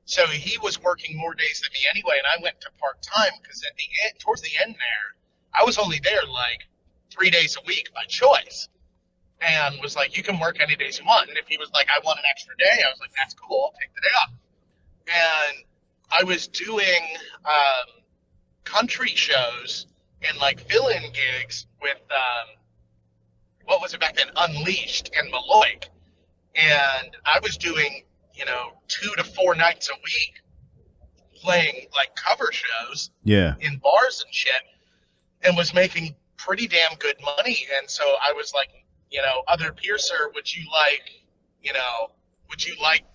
so he was working more days than me anyway, and I went to part-time because towards the end there, I was only there, like, 3 days a week by choice. And was like, you can work any days you want. And if he was like, I want an extra day, I was like, that's cool, I'll take the day off. And I was doing country shows and like fill-in gigs with what was it back then, Unleashed and Maloik, and I was doing 2 to 4 nights a week playing like cover shows in bars and shit, and was making pretty damn good money. And so I was like, other piercer, would you like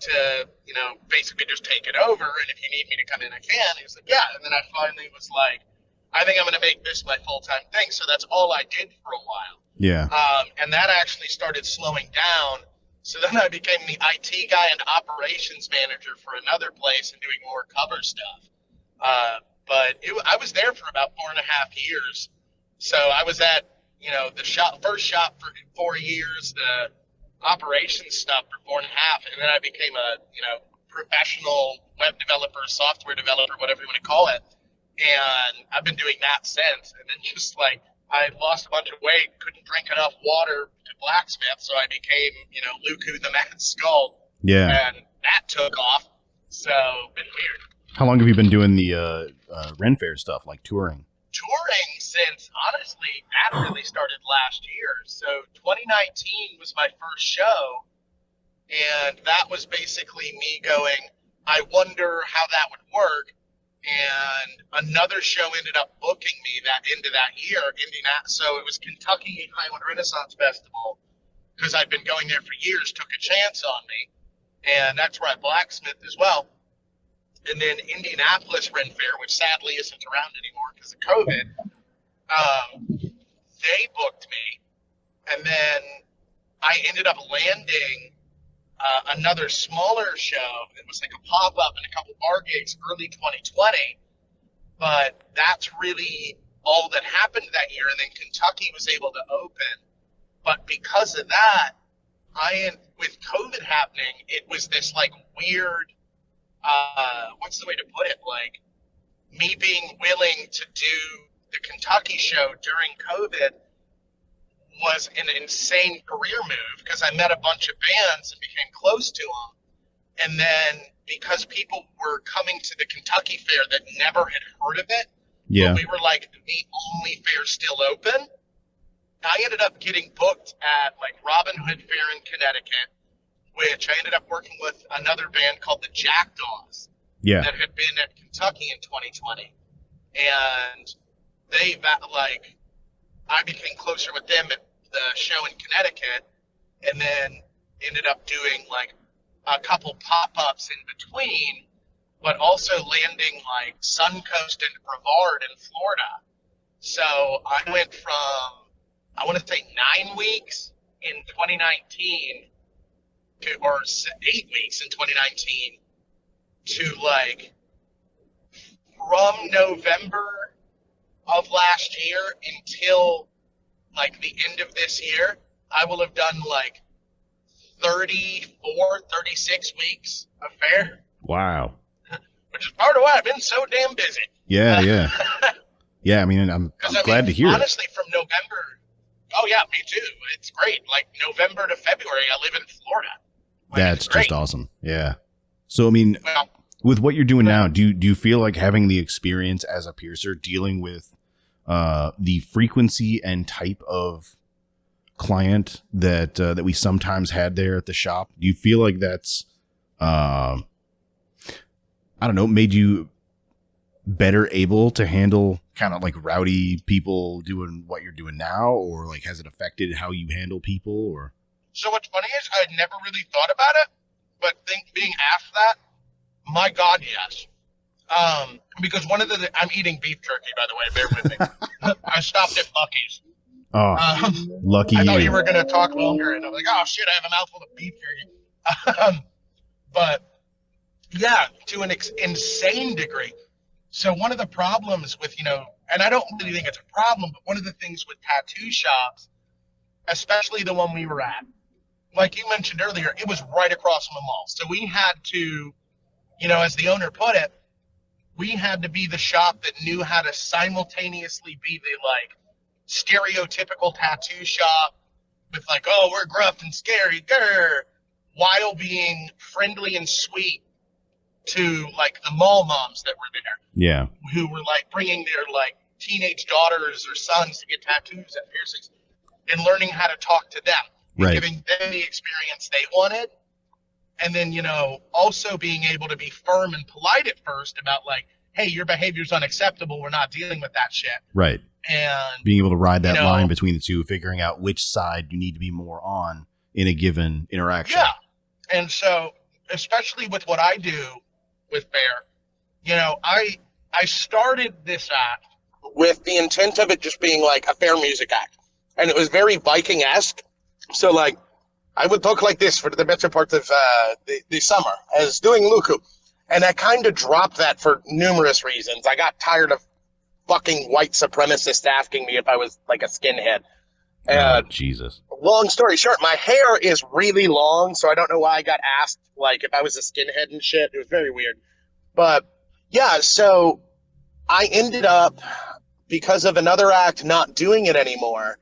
to, basically just take it over? And if you need me to come in, I can. He was like, yeah. And then I finally was like, I think I'm going to make this my full-time thing. So that's all I did for a while. Yeah. And that actually started slowing down. So then I became the IT guy and operations manager for another place and doing more cover stuff. But I was there for about 4.5 years. So I was at, the first shop for 4 years, the operations stuff for 4.5, and then I became a, professional web developer, software developer, whatever you want to call it. And I've been doing that since. And then just like, I lost a bunch of weight, couldn't drink enough water to blacksmith, so I became, Luku the Mad Skull. Yeah. And that took off. So, been weird. How long have you been doing the renfaire stuff, like touring? Touring since, honestly, that really started last year. So 2019 was my first show, and that was basically me going, I wonder how that would work. And another show ended up booking me that into that year, Indianapolis. So it was Kentucky Highland Renaissance Festival, because I'd been going there for years, took a chance on me, and that's where I blacksmithed as well. And then Indianapolis Ren Fair, which sadly isn't around anymore because of COVID, they booked me, and then I ended up landing another smaller show. It was like a pop-up and a couple bar gigs early 2020, but that's really all that happened that year. And then Kentucky was able to open, but because of that, with COVID happening, it was this like weird, what's the way to put it? Like me being willing to do the Kentucky show during COVID was an insane career move, because I met a bunch of bands and became close to them. And then because people were coming to the Kentucky fair that never had heard of it, but we were like the only fair still open, I ended up getting booked at like Robin Hood Fair in Connecticut, which I ended up working with another band called the Jackdaws that had been at Kentucky in 2020. And they, like, I became closer with them at the show in Connecticut, and then ended up doing like a couple pop-ups in between, but also landing like Suncoast and Brevard in Florida. So I went from, I want to say 9 weeks in 2019 or 8 weeks in 2019 to like from November of last year until like the end of this year, I will have done like 34, 36 weeks of fair. Wow. Which is part of why I've been so damn busy. Yeah. Yeah, I mean, I'm glad to hear honestly, from November, oh yeah, me too. It's great. Like November to February, I live in Florida. Like, that's just awesome. Yeah. So, I mean, with what you're doing now, do you feel like having the experience as a piercer dealing with the frequency and type of client that we sometimes had there at the shop, do you feel like that's I don't know, made you better able to handle kind of like rowdy people doing what you're doing now, or like has it affected how you handle people? Or so what's funny is I'd never really thought about it, but being asked that, my God, yes. Because one of the, I'm eating beef jerky, by the way, bear with me. I stopped at Lucky's. Oh, lucky I thought you were going to talk longer, and I'm like, oh shit, I have a mouthful of beef jerky. But yeah, to an insane degree. So one of the problems with, and I don't really think it's a problem, but one of the things with tattoo shops, especially the one we were at, like you mentioned earlier, it was right across from a mall. So we had to, as the owner put it, we had to be the shop that knew how to simultaneously be the like stereotypical tattoo shop with like, oh, we're gruff and scary, grr, while being friendly and sweet to like the mall moms that were there. Yeah. Who were like bringing their like teenage daughters or sons to get tattoos and piercings, and learning how to talk to them, and Right. giving them the experience they wanted. And then, also being able to be firm and polite at first about like, hey, your behavior's unacceptable. We're not dealing with that shit. Right. And being able to ride that line between the two, figuring out which side you need to be more on in a given interaction. Yeah. And so, especially with what I do with Fair, I started this act with the intent of it just being like a fair music act. And it was very Viking-esque. So, like, I would talk like this for the better part of the summer as doing Luku. And I kind of dropped that for numerous reasons. I got tired of fucking white supremacists asking me if I was like a skinhead. And Jesus. Long story short, my hair is really long, so I don't know why I got asked like if I was a skinhead and shit. It was very weird. But yeah, so I ended up, because of another act not doing it anymore,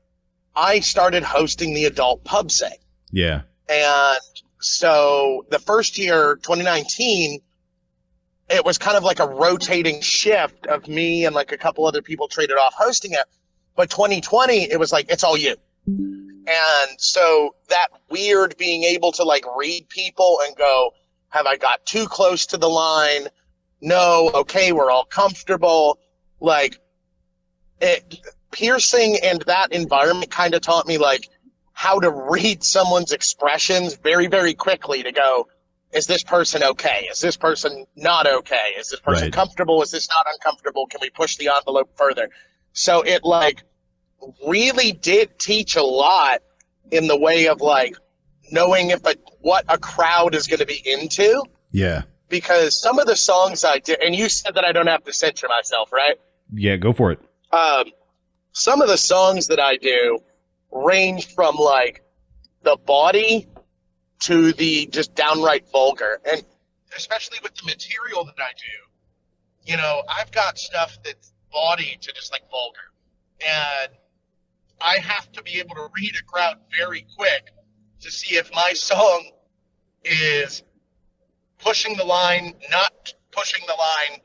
I started hosting the adult pub sing. Yeah. And so the first year, 2019, it was kind of like a rotating shift of me and like a couple other people traded off hosting it. But 2020, it was like, it's all you. And so that weird being able to like read people and go, have I got too close to the line? No. Okay. We're all comfortable. Like piercing and that environment kind of taught me like how to read someone's expressions very, very quickly to go, is this person okay? Is this person not okay? Is this person comfortable? Is this not uncomfortable? Can we push the envelope further? So it like really did teach a lot in the way of like knowing what a crowd is going to be into. Yeah. Because some of the songs I did, and you said that I don't have to censor myself, right? Yeah, go for it. Some of the songs that I do range from like the bawdy to the just downright vulgar. And especially with the material that I do, I've got stuff that's bawdy to just like vulgar. And I have to be able to read a crowd very quick to see if my song is pushing the line, not pushing the line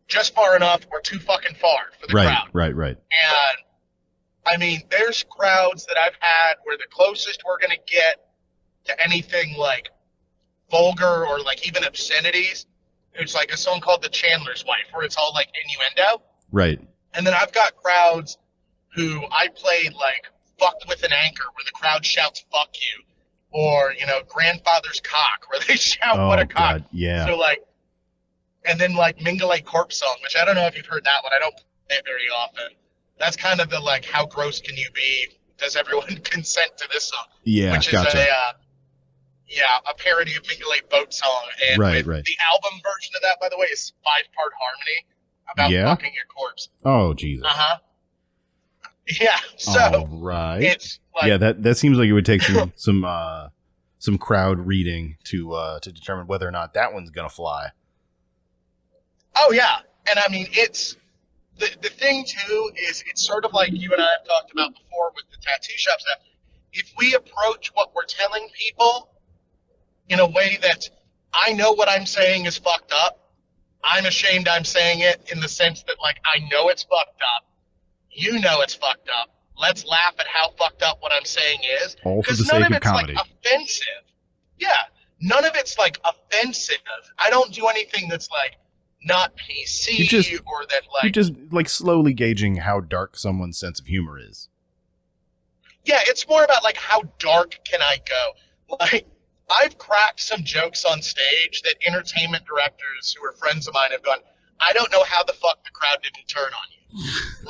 just far enough or too fucking far for the crowd. Right. And I mean, there's crowds that I've had where the closest we're going to get to anything like vulgar or like even obscenities, it's like a song called The Chandler's Wife, where it's all like innuendo. Right. And then I've got crowds who I played like Fucked with an Anchor, where the crowd shouts fuck you, or Grandfather's Cock, where they shout what a cock. God, yeah. So like, and then like Mingle Corpse Song, which I don't know if you've heard that one. I don't play it very often. That's kind of the like, how gross can you be? Does everyone consent to this song? Yeah, which is gotcha. a parody of Mingle Boat Song. And right. The album version of that, by the way, is 5-part harmony about fucking your corpse. Oh, Jesus. Yeah. So all right. It's like, yeah, that seems like it would take some crowd reading to determine whether or not that one's gonna fly. Oh yeah, and I mean it's the thing too is it's sort of like you and I have talked about before with the tattoo shop stuff. If we approach what we're telling people in a way that I know what I'm saying is fucked up, I'm ashamed I'm saying it in the sense that like I know it's fucked up, you know it's fucked up. Let's laugh at how fucked up what I'm saying is. All for the sake of comedy. Like offensive. Yeah, none of it's like offensive. I don't do anything that's like not PC or that like you're just like slowly gauging how dark someone's sense of humor is. Yeah, it's more about like how dark can I go? Like I've cracked some jokes on stage that entertainment directors who are friends of mine have gone, I don't know how the fuck the crowd didn't turn on you.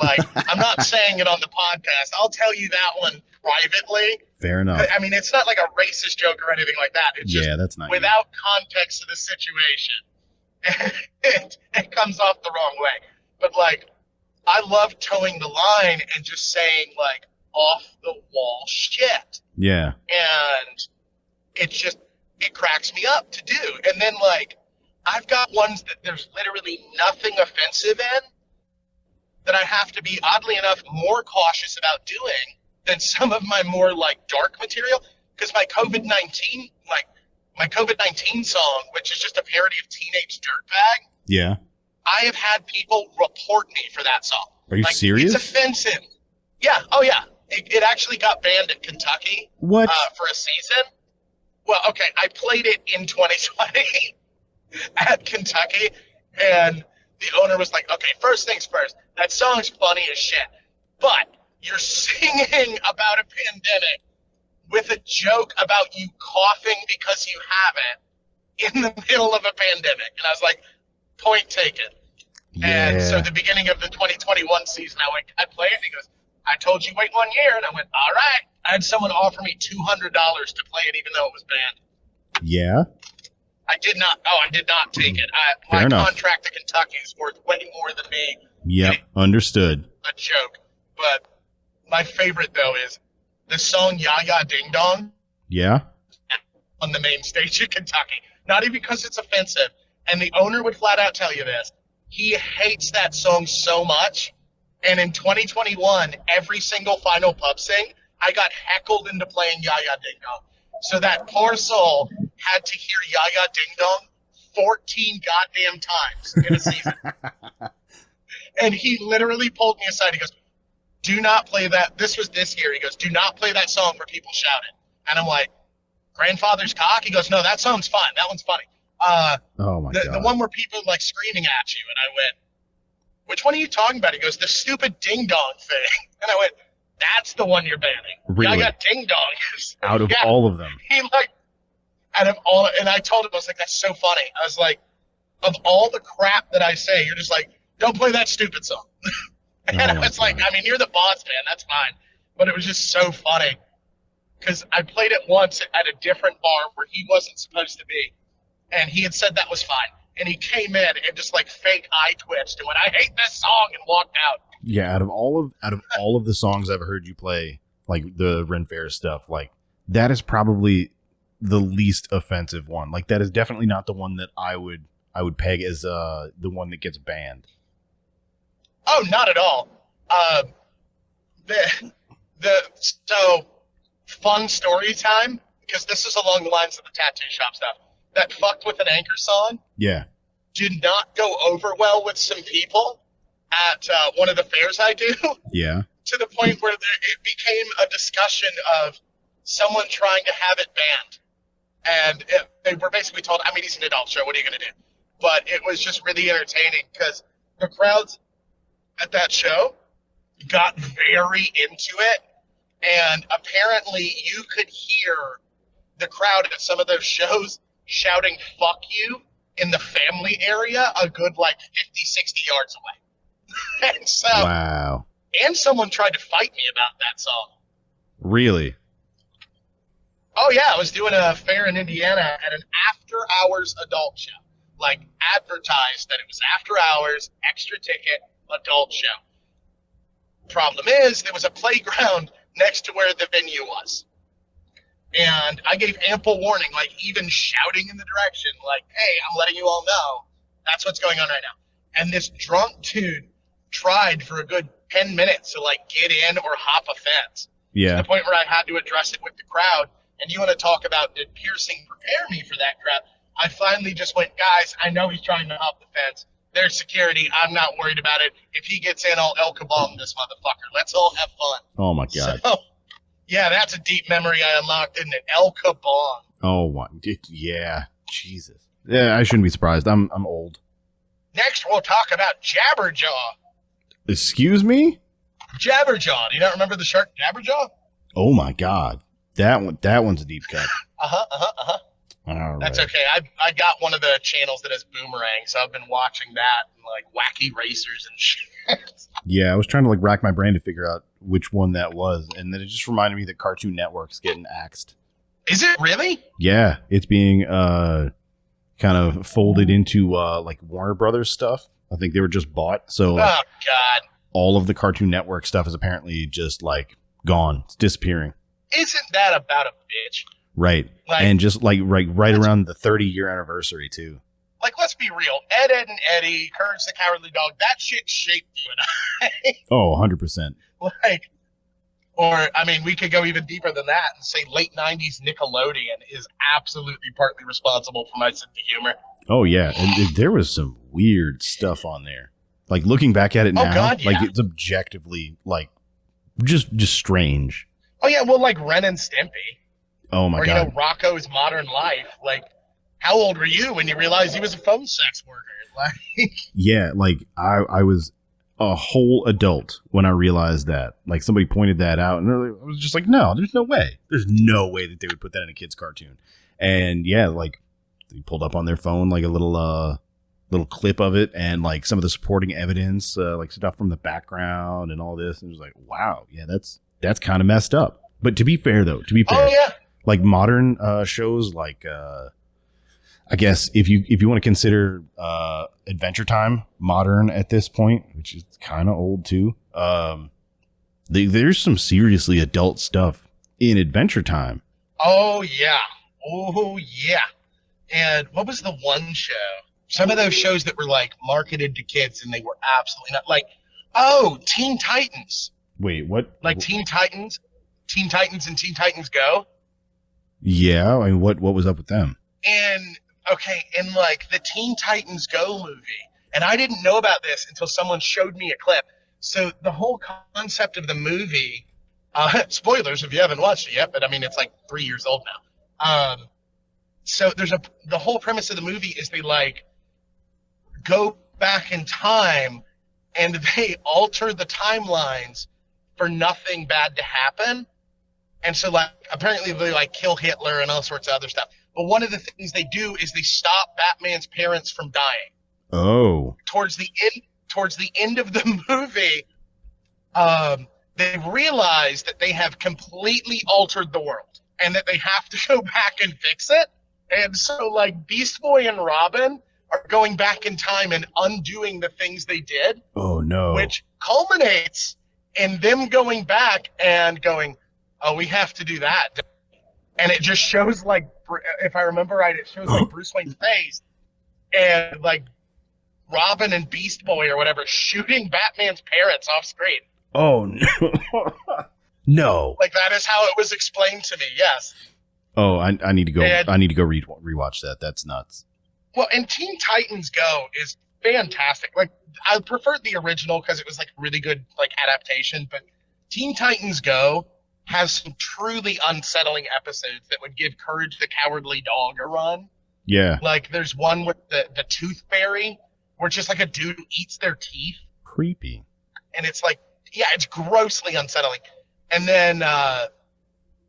Like I'm not saying it on the podcast. I'll tell you that one privately. Fair enough. I mean, it's not like a racist joke or anything like that. It's just that's not without context of the situation. It comes off the wrong way. But like, I love towing the line and just saying like off the wall shit. Yeah. And it cracks me up to do. And then like, I've got ones that there's literally nothing offensive in that I have to be, oddly enough, more cautious about doing than some of my more like dark material. Because my COVID-19 song, which is just a parody of Teenage Dirtbag. Yeah. I have had people report me for that song. Are you like, serious? It's offensive. Yeah. Oh, yeah. It actually got banned at Kentucky. What? For a season. Well, okay, I played it in 2020 at Kentucky, and the owner was like, okay, first things first, that song's funny as shit, but you're singing about a pandemic with a joke about you coughing because you have it in the middle of a pandemic. And I was like, point taken. Yeah. And so at the beginning of the 2021 season, I play it, and he goes, I told you wait 1 year, and I went, all right. I had someone offer me $200 to play it, even though it was banned. Yeah. I did not take it. Fair my enough. contract to Kentucky is worth way more than me. Yep. Understood. A joke. But my favorite, though, is the song Ya Ya Ding Dong Yeah. on the main stage in Kentucky. Not even because it's offensive. And the owner would flat out tell you this. He hates that song so much. And in 2021, every single final pub sing, I got heckled into playing Ya Ya Ding Dong. So that poor soul had to hear Ya Ya Ding Dong 14 goddamn times in a season. And he literally pulled me aside. He goes, do not play that. This was this year. He goes, do not play that song where people shout it. And I'm like, grandfather's cock? He goes, no, that song's fine. That one's funny. Oh my God. The one where people like screaming at you. And I went, which one are you talking about? He goes, the stupid ding dong thing. And I went, that's the one you're banning. Really? I got ding dong. Out of all of them. He like, out of all, and I told him, I was like, that's so funny. I was like, of all the crap that I say, you're just like, don't play that stupid song. And I was like, I mean, you're the boss, man. That's fine. But it was just so funny. Because I played it once at a different bar where he wasn't supposed to be. And he had said that was fine. And he came in and just like fake eye twitched and went, I hate this song, and walked out. Yeah, out of all of the songs I've heard you play, like the renfaire stuff, like that is probably the least offensive one. Like that is definitely not the one that I would peg as the one that gets banned. Oh, not at all. So fun story time, because this is along the lines of the tattoo shop stuff. That fucked with an anchor song. Yeah. Did not go over well with some people at one of the fairs I do. Yeah. To the point where it became a discussion of someone trying to have it banned. And they were basically told, I mean, he's an adult show. What are you going to do? But it was just really entertaining because the crowds at that show got very into it. And apparently you could hear the crowd at some of those shows shouting, fuck you, in the family area a good like 50, 60 yards away. And so, wow. And someone tried to fight me about that song. Really? Oh, yeah. I was doing a fair in Indiana at an after-hours adult show. Like, advertised that it was after hours, extra ticket, adult show. Problem is, there was a playground next to where the venue was. And I gave ample warning, like even shouting in the direction, like, hey, I'm letting you all know that's what's going on right now. And this drunk dude tried for a good 10 minutes to like get in or hop a fence. Yeah. To the point where I had to address it with the crowd. And you want to talk about, did piercing prepare me for that crap? I finally just went, guys, I know he's trying to hop the fence. There's security. I'm not worried about it. If he gets in, I'll El Kabong this motherfucker. Let's all have fun. Oh, my God. So, yeah, that's a deep memory I unlocked, isn't it? El Kabong. Oh, my. Yeah. Jesus. Yeah, I shouldn't be surprised. I'm old. Next, we'll talk about Jabberjaw. Excuse me? Jabberjaw. Do you not remember the shark Jabberjaw? Oh, my God. That one's a deep cut. All That's right. okay. I got one of the channels that has Boomerang, so I've been watching that and like Wacky Racers and shit. Yeah, I was trying to like rack my brain to figure out which one that was, and then it just reminded me that Cartoon Network's getting axed. Is it really? Yeah, it's being kind of folded into like Warner Brothers stuff. I think they were just bought, so like, Oh God! all of the Cartoon Network stuff is apparently just like gone. It's disappearing. Isn't that about a bitch? Right. Like, and just like right around the 30-year anniversary too. Like, let's be real. Ed, and Eddie, Courage the Cowardly Dog, that shit shaped you and I. Oh, 100%. Like, or, I mean, we could go even deeper than that and say late 90s Nickelodeon is absolutely partly responsible for my sense of humor. Oh, yeah. And there was some weird stuff on there. Like looking back at it now, God, yeah. like it's objectively like just strange. Oh yeah, well, like Ren and Stimpy. Oh my or, God. you know, Rocco's Modern Life. Like, how old were you when you realized he was a phone sex worker? Like, yeah, like I was a whole adult when I realized that. Like somebody pointed that out, and I was just like, no, there's no way. There's no way that they would put that in a kid's cartoon. And yeah, like they pulled up on their phone like a little clip of it, and like some of the supporting evidence, like stuff from the background and all this. And it was like, wow, yeah, that's kind of messed up. But to be fair, though, oh yeah, like modern shows, like I guess if you want to consider Adventure Time modern at this point, which is kind of old too, there's some seriously adult stuff in Adventure Time. Oh yeah, And what was the one show? Some of those shows that were like marketed to kids and they were absolutely not, like, Teen Titans. Wait, what? Like Teen Titans and Teen Titans Go. Yeah, I mean, what was up with them? And in like the Teen Titans Go movie, and I didn't know about this until someone showed me a clip. So the whole concept of the movie, spoilers if you haven't watched it yet, but I mean it's like 3 years old now. So the whole premise of the movie is they like go back in time and they alter the timelines for nothing bad to happen. And so like apparently they like kill Hitler and all sorts of other stuff. But one of the things they do is they stop Batman's parents from dying. Oh. Towards the end of the movie, they realize that they have completely altered the world and that they have to go back and fix it. And so like Beast Boy and Robin are going back in time and undoing the things they did. Oh no. Which culminates in them going back and going, oh, we have to do that. And it just shows like, if I remember right, it shows like Bruce Wayne's face and like Robin and Beast Boy or whatever shooting Batman's parents off screen. Oh no. No. Like that is how it was explained to me. Yes. Oh, I need to go. I need to go rewatch that. That's nuts. Well, and Teen Titans Go is fantastic. Like I preferred the original because it was like really good like adaptation, but Teen Titans Go has some truly unsettling episodes that would give Courage the Cowardly Dog a run. Yeah. Like there's one with the tooth fairy where it's just like a dude who eats their teeth. Creepy. And it's like, yeah, it's grossly unsettling. And then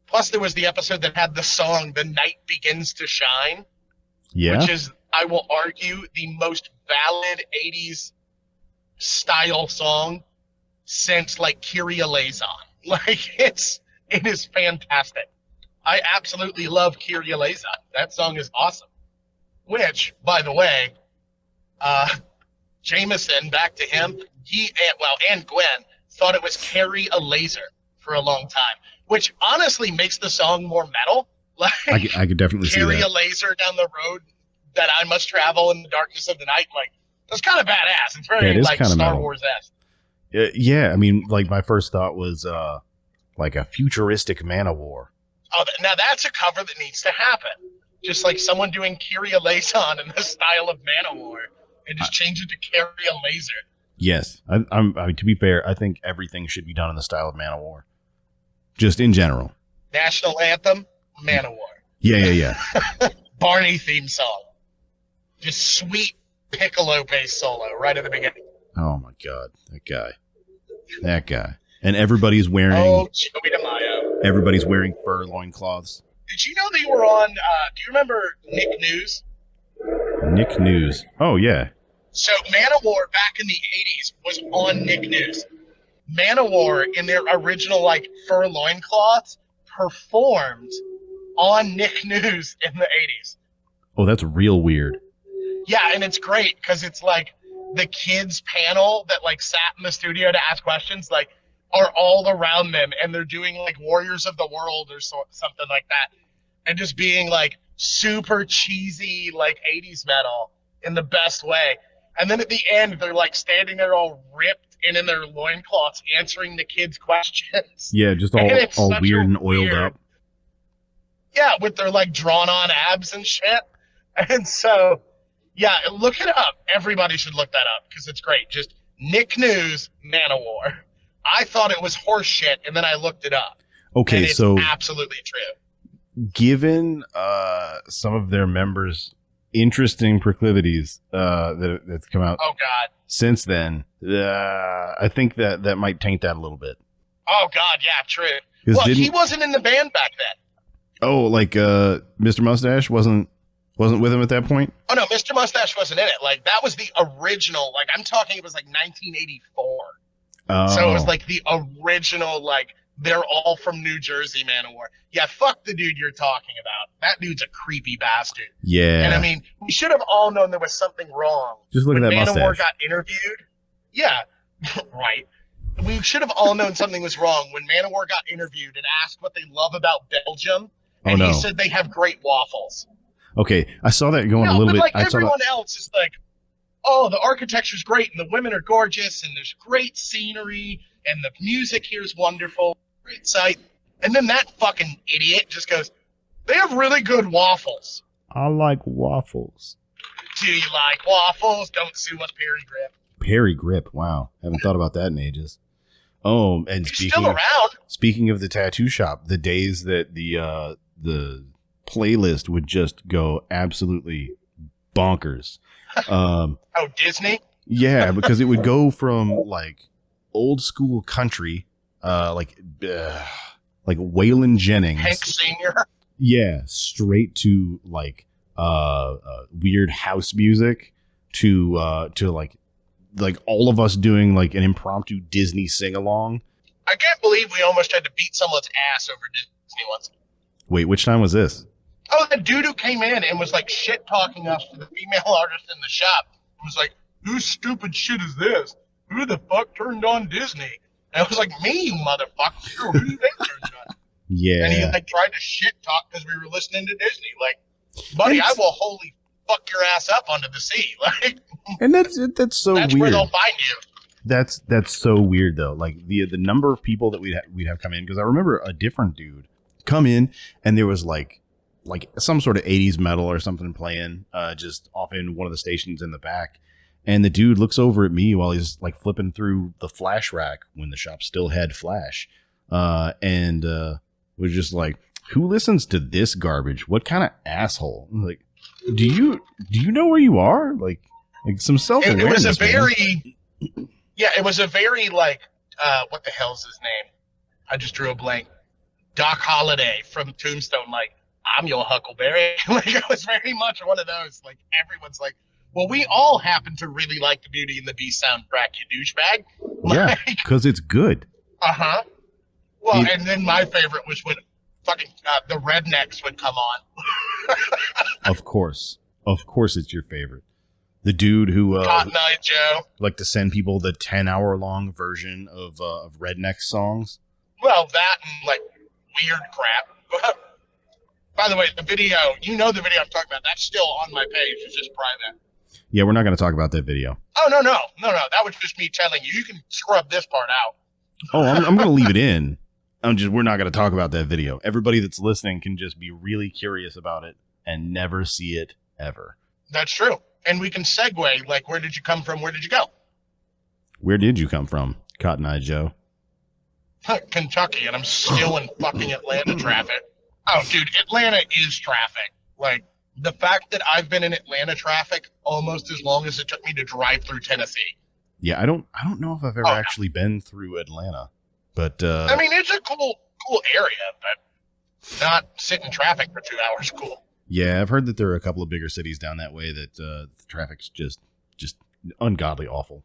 plus there was the episode that had the song The Night Begins to Shine. Yeah. Which is, I will argue, the most valid 80s style song since like Kyrie Eleison. Like it is fantastic. I absolutely love Kyrie Eleison. That song is awesome. Which, by the way, Jameson, back to him, and Gwen thought it was Carry a Laser for a long time, which honestly makes the song more metal. Like I could definitely see that. Carry a laser down the road that I must travel in the darkness of the night. Like that's kind of badass. It's very like Star Wars-esque. Yeah, I mean, like my first thought was like a futuristic Man-O-War. Oh, now that's a cover that needs to happen. Just like someone doing Kyrie Eleison in the style of Man-O-War and just change it to Carry a Laser. Yes, I mean, to be fair, I think everything should be done in the style of Man-O-War. Just in general. National anthem, Man-O-War. Yeah. Barney theme song. Just sweet piccolo bass solo right at the beginning. Oh my God, that guy, and everybody's wearing. Oh, Joey DeMaio. Everybody's wearing fur loincloths. Did you know they were on? Do you remember Nick News? Nick News. Oh yeah. So Man-O-War back in the 80s was on Nick News. Man-O-War in their original like fur loincloths performed on Nick News in the 80s. Oh, that's real weird. Yeah, and it's great because it's like the kids panel that like sat in the studio to ask questions like are all around them and they're doing like Warriors of the World or something like that and just being like super cheesy like 80s metal in the best way. And then at the end they're like standing there all ripped and in their loincloths answering the kids' questions. Yeah, just all weird and oiled up. Yeah, with their like drawn on abs and shit. And so yeah, look it up. Everybody should look that up because it's great. Just Nick News, Manowar. I thought it was horse shit, and then I looked it up. Okay, and it's so absolutely true. Given some of their members' interesting proclivities that's come out Oh God. since then, I think that might taint that a little bit. Oh God, yeah, true. 'Cause Well, he wasn't in the band back then. Oh, like Mr. Mustache wasn't with him at that point? Oh no, Mr. Mustache wasn't in it. Like that was the original. Like I'm talking, it was like 1984. Oh. So it was like the original. Like they're all from New Jersey, Manowar. Yeah, fuck the dude you're talking about. That dude's a creepy bastard. Yeah. And I mean, we should have all known there was something wrong. Just look at that Manowar mustache. got interviewed. Yeah, right. We should have all known something was wrong when Manowar got interviewed and asked what they love about Belgium. And he said they have great waffles. Okay, I saw that going a No, little but bit. like I saw everyone else is like, oh, the architecture's great and the women are gorgeous and there's great scenery and the music here is wonderful, great sight. And then that fucking idiot just goes, they have really good waffles. I like waffles. Do you like waffles? Don't sue us, Perry Grip. Perry Grip. Wow, haven't thought about that in ages. Oh, and He's still around. Speaking of the tattoo shop, the days that the playlist would just go absolutely bonkers. Oh, Disney? Yeah, because it would go from like old school country, like Waylon Jennings, Hank Sr. Yeah, straight to like weird house music to like all of us doing like an impromptu Disney sing along. I can't believe we almost had to beat someone's ass over Disney once. Wait, which time was this? Oh, the dude who came in and was like shit talking us to the female artist in the shop. It was like, whose stupid shit is this? Who the fuck turned on Disney? And I was like, me, you motherfucker. Who do you think turned it on? Yeah. And he like tried to shit talk because we were listening to Disney. Like, buddy, I will wholly fuck your ass up onto the sea. Like, and that's so that's weird. where they'll find you. That's so weird though. Like the number of people that we'd have come in, because I remember a different dude come in and there was like some sort of 80s metal or something playing just off in one of the stations in the back, and the dude looks over at me while he's like flipping through the flash rack when the shop still had flash, and was just like, who listens to this garbage? What kind of asshole? I'm like, do you know where you are? Like some self-awareness. It was a very it was a very like what the hell's his name? I just drew a blank. Doc Holliday from Tombstone, like, I'm your Huckleberry. Like, it was very much one of those. Like, everyone's like, well, we all happen to really like the Beauty and the Beast soundtrack, you douchebag. Yeah, because it's good. Uh-huh. Well, and then my favorite was when fucking the Rednecks would come on. Of course it's your favorite. The dude who Cotton Eye Joe. Like to send people the 10-hour-long version of Redneck songs. Well, that and like weird crap. By the way, the video, the video I'm talking about, that's still on my page. It's just private. Yeah, we're not going to talk about that video. Oh, no. That was just me telling you. You can scrub this part out. Oh, I'm going to leave it in. We're not going to talk about that video. Everybody that's listening can just be really curious about it and never see it ever. That's true. And we can segue, like, where did you come from? Where did you go? Where did you come from, Cotton Eye Joe? Kentucky, and I'm still in fucking Atlanta traffic. Oh, dude, Atlanta is traffic. Like, the fact that I've been in Atlanta traffic almost as long as it took me to drive through Tennessee. Yeah, I don't know if I've ever actually been through Atlanta, but I mean, it's a cool area, but not sit in traffic for 2 hours. Cool. Yeah, I've heard that there are a couple of bigger cities down that way that the traffic's just ungodly awful.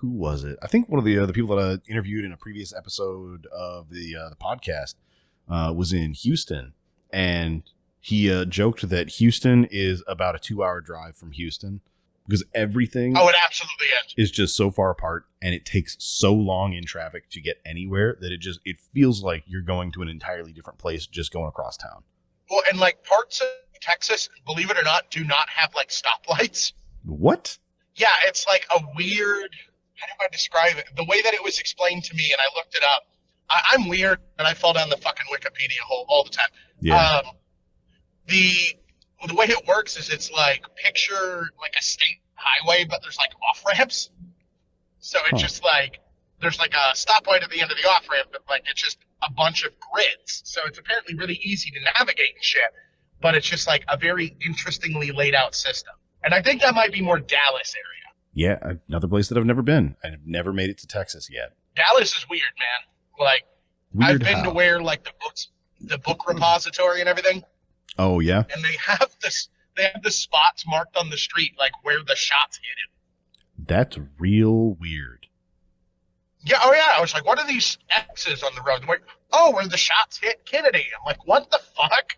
Who was it? I think one of the people that I interviewed in a previous episode of the podcast was in Houston, and he joked that Houston is about a 2-hour drive from Houston because everything it absolutely is just so far apart, and it takes so long in traffic to get anywhere that it feels like you're going to an entirely different place just going across town. Well, and like parts of Texas, believe it or not, do not have like stoplights. What? Yeah, it's like a weird, how do I describe it? The way that it was explained to me, and I looked it up. I'm weird, and I fall down the fucking Wikipedia hole all the time. Yeah. The way it works is it's like, picture like a state highway, but there's like off ramps. So it's just like there's like a stoplight at the end of the off ramp, but like it's just a bunch of grids. So it's apparently really easy to navigate and shit. But it's just like a very interestingly laid out system. And I think that might be more Dallas area. Yeah, another place that I've never been. I've never made it to Texas yet. Dallas is weird, man. Like Weird I've been to where like the book repository and everything. Oh yeah. And they have the spots marked on the street like where the shots hit him. That's real weird. Yeah, oh yeah. I was like, what are these X's on the road? Like, oh, where the shots hit Kennedy. I'm like, what the fuck?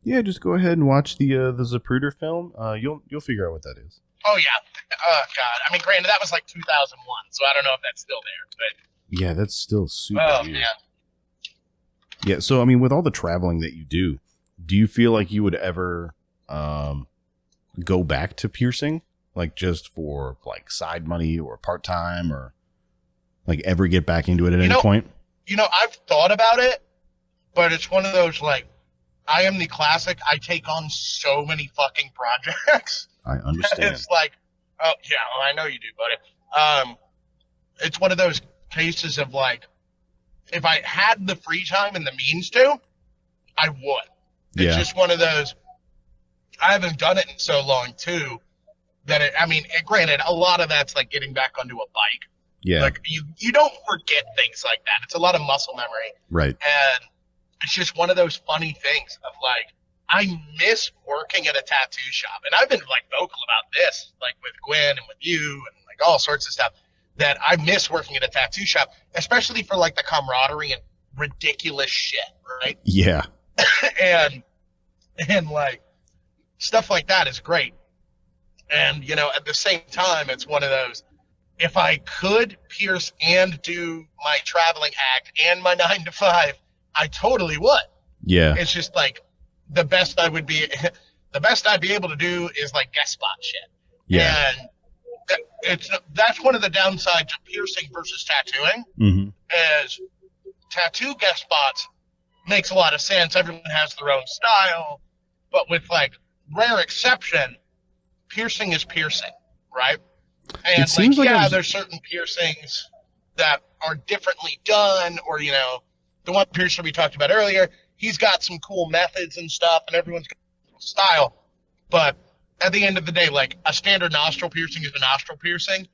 Yeah, just go ahead and watch the Zapruder film. You'll figure out what that is. Oh yeah. Oh god. I mean, granted, that was like 2001, so I don't know if that's still there. But yeah, that's still super weird. Man. Yeah. So I mean, with all the traveling that you do you feel like you would ever go back to piercing, like just for like side money or part time, or like ever get back into it at any point? You know, I've thought about it, but it's one of those like, I am the classic. I take on so many fucking projects. I understand. It's like, oh yeah, well, I know you do, buddy. It's one of those cases of like, if I had the free time and the means to, I would. It's just one of those. I haven't done it in so long too that granted, a lot of that's like getting back onto a bike. Yeah. Like you don't forget things like that. It's a lot of muscle memory. Right. And it's just one of those funny things of like, I miss working at a tattoo shop. And I've been like vocal about this, like with Gwen and with you and like all sorts of stuff, that I miss working at a tattoo shop, especially for like the camaraderie and ridiculous shit. Right. Yeah. and like stuff like that is great. And, you know, at the same time, it's one of those, if I could pierce and do my traveling act and my 9 to 5, I totally would. Yeah. It's just like the best I'd be able to do is like guest spot shit. Yeah. And that's one of the downsides of piercing versus tattooing. Mm-hmm. Is tattoo guest spots makes a lot of sense. Everyone has their own style, but with like rare exception, piercing is piercing, right? And there's certain piercings that are differently done, or, you know, the one piercer we talked about earlier, he's got some cool methods and stuff, and everyone's got style. But at the end of the day, like a standard nostril piercing is a nostril piercing.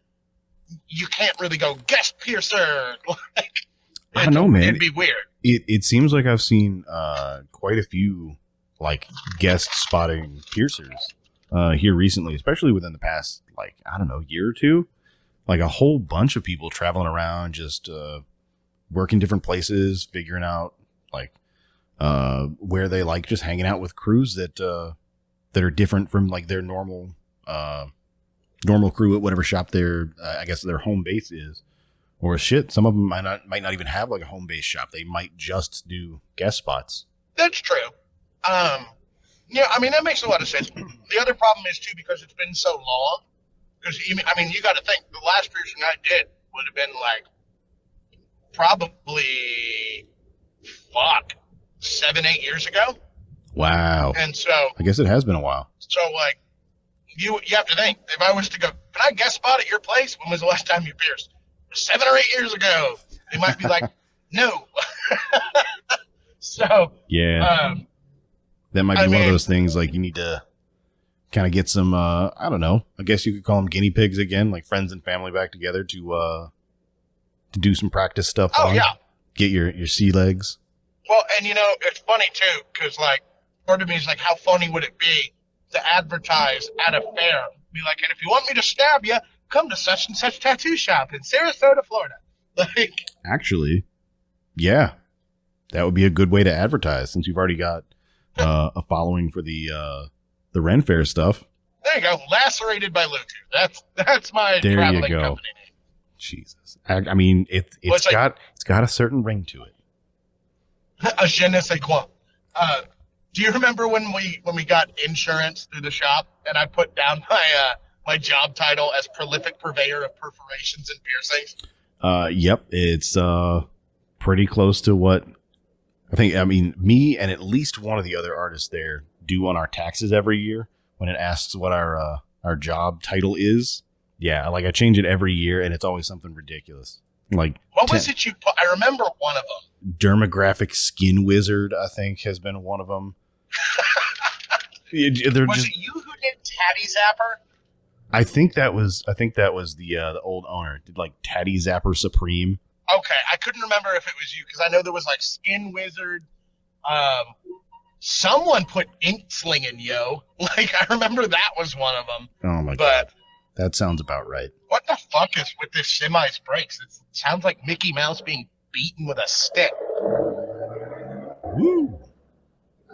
You can't really go guest piercer. I don't know, man. It'd be weird. It seems like I've seen quite a few like guest spotting piercers here recently, especially within the past, like, I don't know, year or two. Like a whole bunch of people traveling around, just working different places, figuring out like where they like just hanging out with crews that are different from like their normal crew at whatever shop their I guess their home base is. Or shit, some of them might not even have like a home base shop. They might just do guest spots. That's true. Yeah, I mean, that makes a lot of sense. The other problem is too, because it's been so long. Because I mean, you got to think the last piercing I did would have been like probably 7-8 years ago. Wow. And so I guess it has been a while. So like you have to think, if I was to go, can I guest spot at your place? When was the last time you pierced? 7 or 8 years ago. They might be like, no. So yeah, that might be one of those things. Like you need to kind of get some. I don't know. I guess you could call them guinea pigs again, like friends and family back together to do some practice stuff. Oh yeah. Get your sea legs. Well, and you know, it's funny too, because like part of me is like, how funny would it be to advertise at a fair? Be like, and if you want me to stab you, come to such and such tattoo shop in Sarasota, Florida. Like, actually, yeah, that would be a good way to advertise, since you've already got a following for the renfaire stuff. There you go, Lacerated by Luku. That's my traveling company name. Jesus, I mean it's got a certain ring to it. A je ne sais quoi. Do you remember when we got insurance through the shop, and I put down my job title as prolific purveyor of perforations and piercings? Yep, it's pretty close to what I think. I mean, me and at least one of the other artists there do on our taxes every year when it asks what our job title is. Yeah, like I change it every year, and it's always something ridiculous. Like what was it you put? I remember one of them. Dermographic Skin Wizard, I think, has been one of them. Was it you who did Tatty Zapper? I think that was the old owner did like Tatty Zapper Supreme. Okay, I couldn't remember if it was you because I know there was like Skin Wizard. Someone put Ink Slingin' Yo. Like I remember that was one of them. Oh my god, that sounds about right. What the fuck is with this Semi's brakes? It sounds like Mickey Mouse being beaten with a stick. Woo!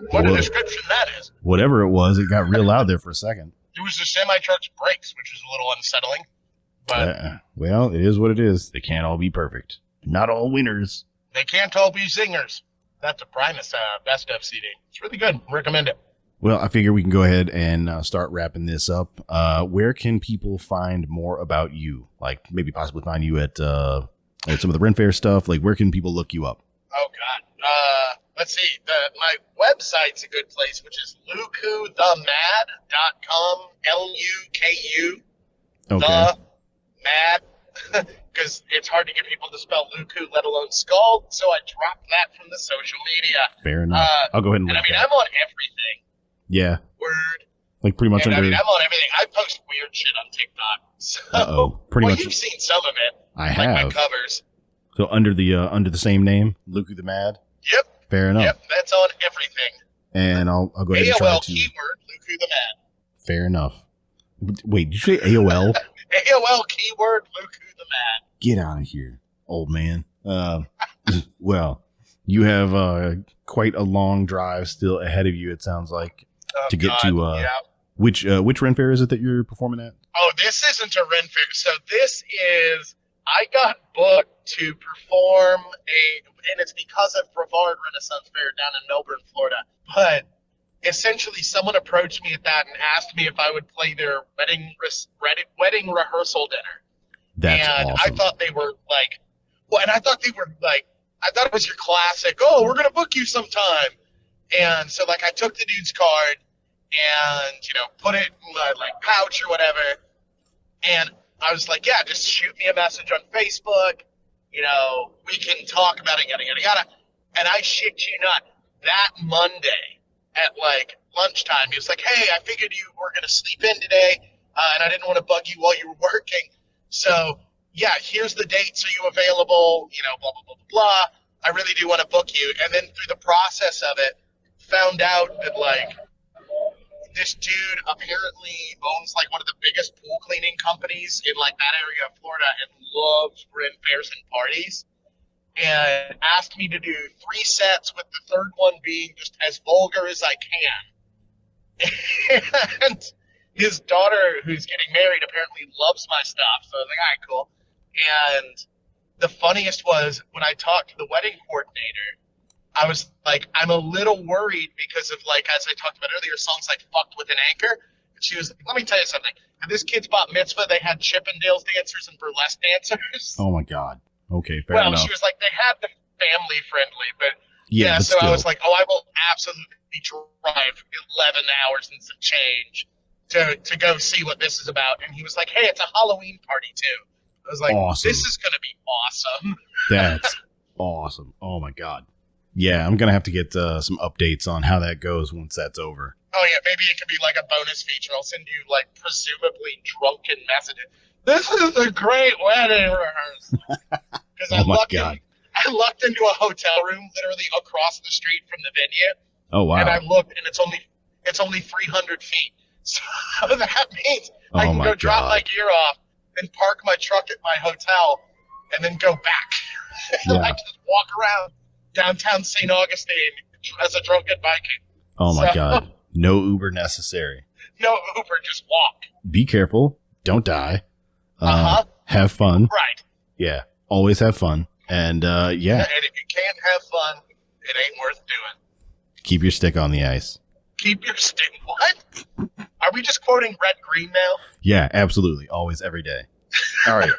What a description that is. Whatever it was, it got real loud there for a second. It was the semi-truck's brakes, which was a little unsettling. But well, it is what it is. They can't all be perfect. Not all winners. They can't all be singers. That's a Primus best of CD. It's really good. Recommend it. Well, I figure we can go ahead and start wrapping this up. Where can people find more about you? Like maybe possibly find you at some of the renfaire stuff. Like where can people look you up? Oh God. Let's see. My website's a good place, which is lukuthemad.com. Luku. Okay. The Mad. Because it's hard to get people to spell Luku, let alone Scald. So I dropped that from the social media. Fair enough. I'll go ahead and look. link And that. I'm on everything. Yeah. Word. Like pretty much and, under. I'm on everything. I post weird shit on TikTok. So, pretty much. You've seen some of it. I like have. My covers. So under the same name, Luku the Mad. Yep. Fair enough. Yep. That's on everything. And I'll go ahead and try AOL to. keyword Luku the Mad. Fair enough. Wait, did you say AOL? AOL keyword Luku the Mad. Get out of here, old man. Well, you have quite a long drive still ahead of you. It sounds like to get to which renfaire is it that you're performing at? Oh, this isn't a renfaire. So this is I got booked to perform and it's because of Brevard Renaissance Fair down in Melbourne, Florida. But essentially, someone approached me at that and asked me if I would play their wedding rehearsal dinner. That's and awesome. I thought they were like, I thought it was your classic, oh, we're going to book you sometime. And so, like, I took the dude's card and, put it in my, pouch or whatever. And I was like, yeah, just shoot me a message on Facebook. We can talk about it, yada, yada, yada. And I shit you not, that Monday at, lunchtime, he was like, hey, I figured you were going to sleep in today, and I didn't want to bug you while you were working. So, yeah, here's the dates. Are you available? Blah, blah, blah, blah, blah. I really do want to book you. And then through the process of it, found out that, this dude apparently owns, one of the biggest pool cleaning companies in, that area of Florida and loves renfairs and parties. And asked me to do 3 sets with the third one being just as vulgar as I can. And his daughter, who's getting married, apparently loves my stuff. So I was like, all right, cool. And the funniest was when I talked to the wedding coordinator, I was like, I'm a little worried because of, as I talked about earlier, songs like Fucked with an Anchor. And she was like, let me tell you something. At this kid's bat mitzvah, they had Chippendales dancers and burlesque dancers. Oh, my God. Okay, fair enough. Well, she was like, they had the family friendly, but yeah, so still. I was like, I will absolutely drive 11 hours and some change to go see what this is about. And he was like, hey, it's a Halloween party too. I was like, awesome. This is going to be awesome. That's awesome. Oh my God. Yeah, I'm going to have to get some updates on how that goes once that's over. Oh yeah, maybe it could be like a bonus feature. I'll send you presumably drunken messages. This is a great wedding rehearsal. Because Oh my God. I lucked into a hotel room literally across the street from the venue. Oh wow. And I looked, and it's only 300 feet. So that means I can my go drop God. my gear off, then park my truck at my hotel, and then go back. Yeah. I just walk around downtown St. Augustine as a drunken Viking. Oh my So- God. No Uber necessary. No Uber, just walk. Be careful. Don't die. Have fun. Right. Yeah. Always have fun. And yeah, And if you can't have fun, it ain't worth doing. keep your stick on the ice. Keep your stick. What? Are we just quoting Red Green now? Yeah, absolutely. Always, every day. All right.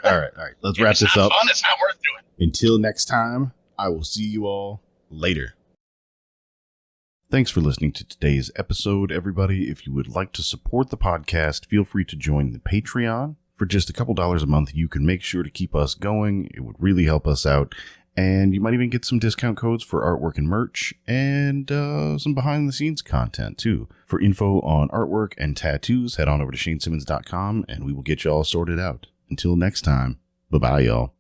Let's wrap It's this not up. fun. It's not worth doing. Until next time, I will see you all later. Thanks for listening to today's episode, everybody. If you would like to support the podcast, feel free to join the Patreon For just a couple dollars a month, you can make sure to keep us going. It would really help us out. And you might even get some discount codes for artwork and merch, and some behind-the-scenes content, too. For info on artwork and tattoos, head on over to shaynesimmons.com, and we will get you all sorted out. Until next time, bye-bye, y'all.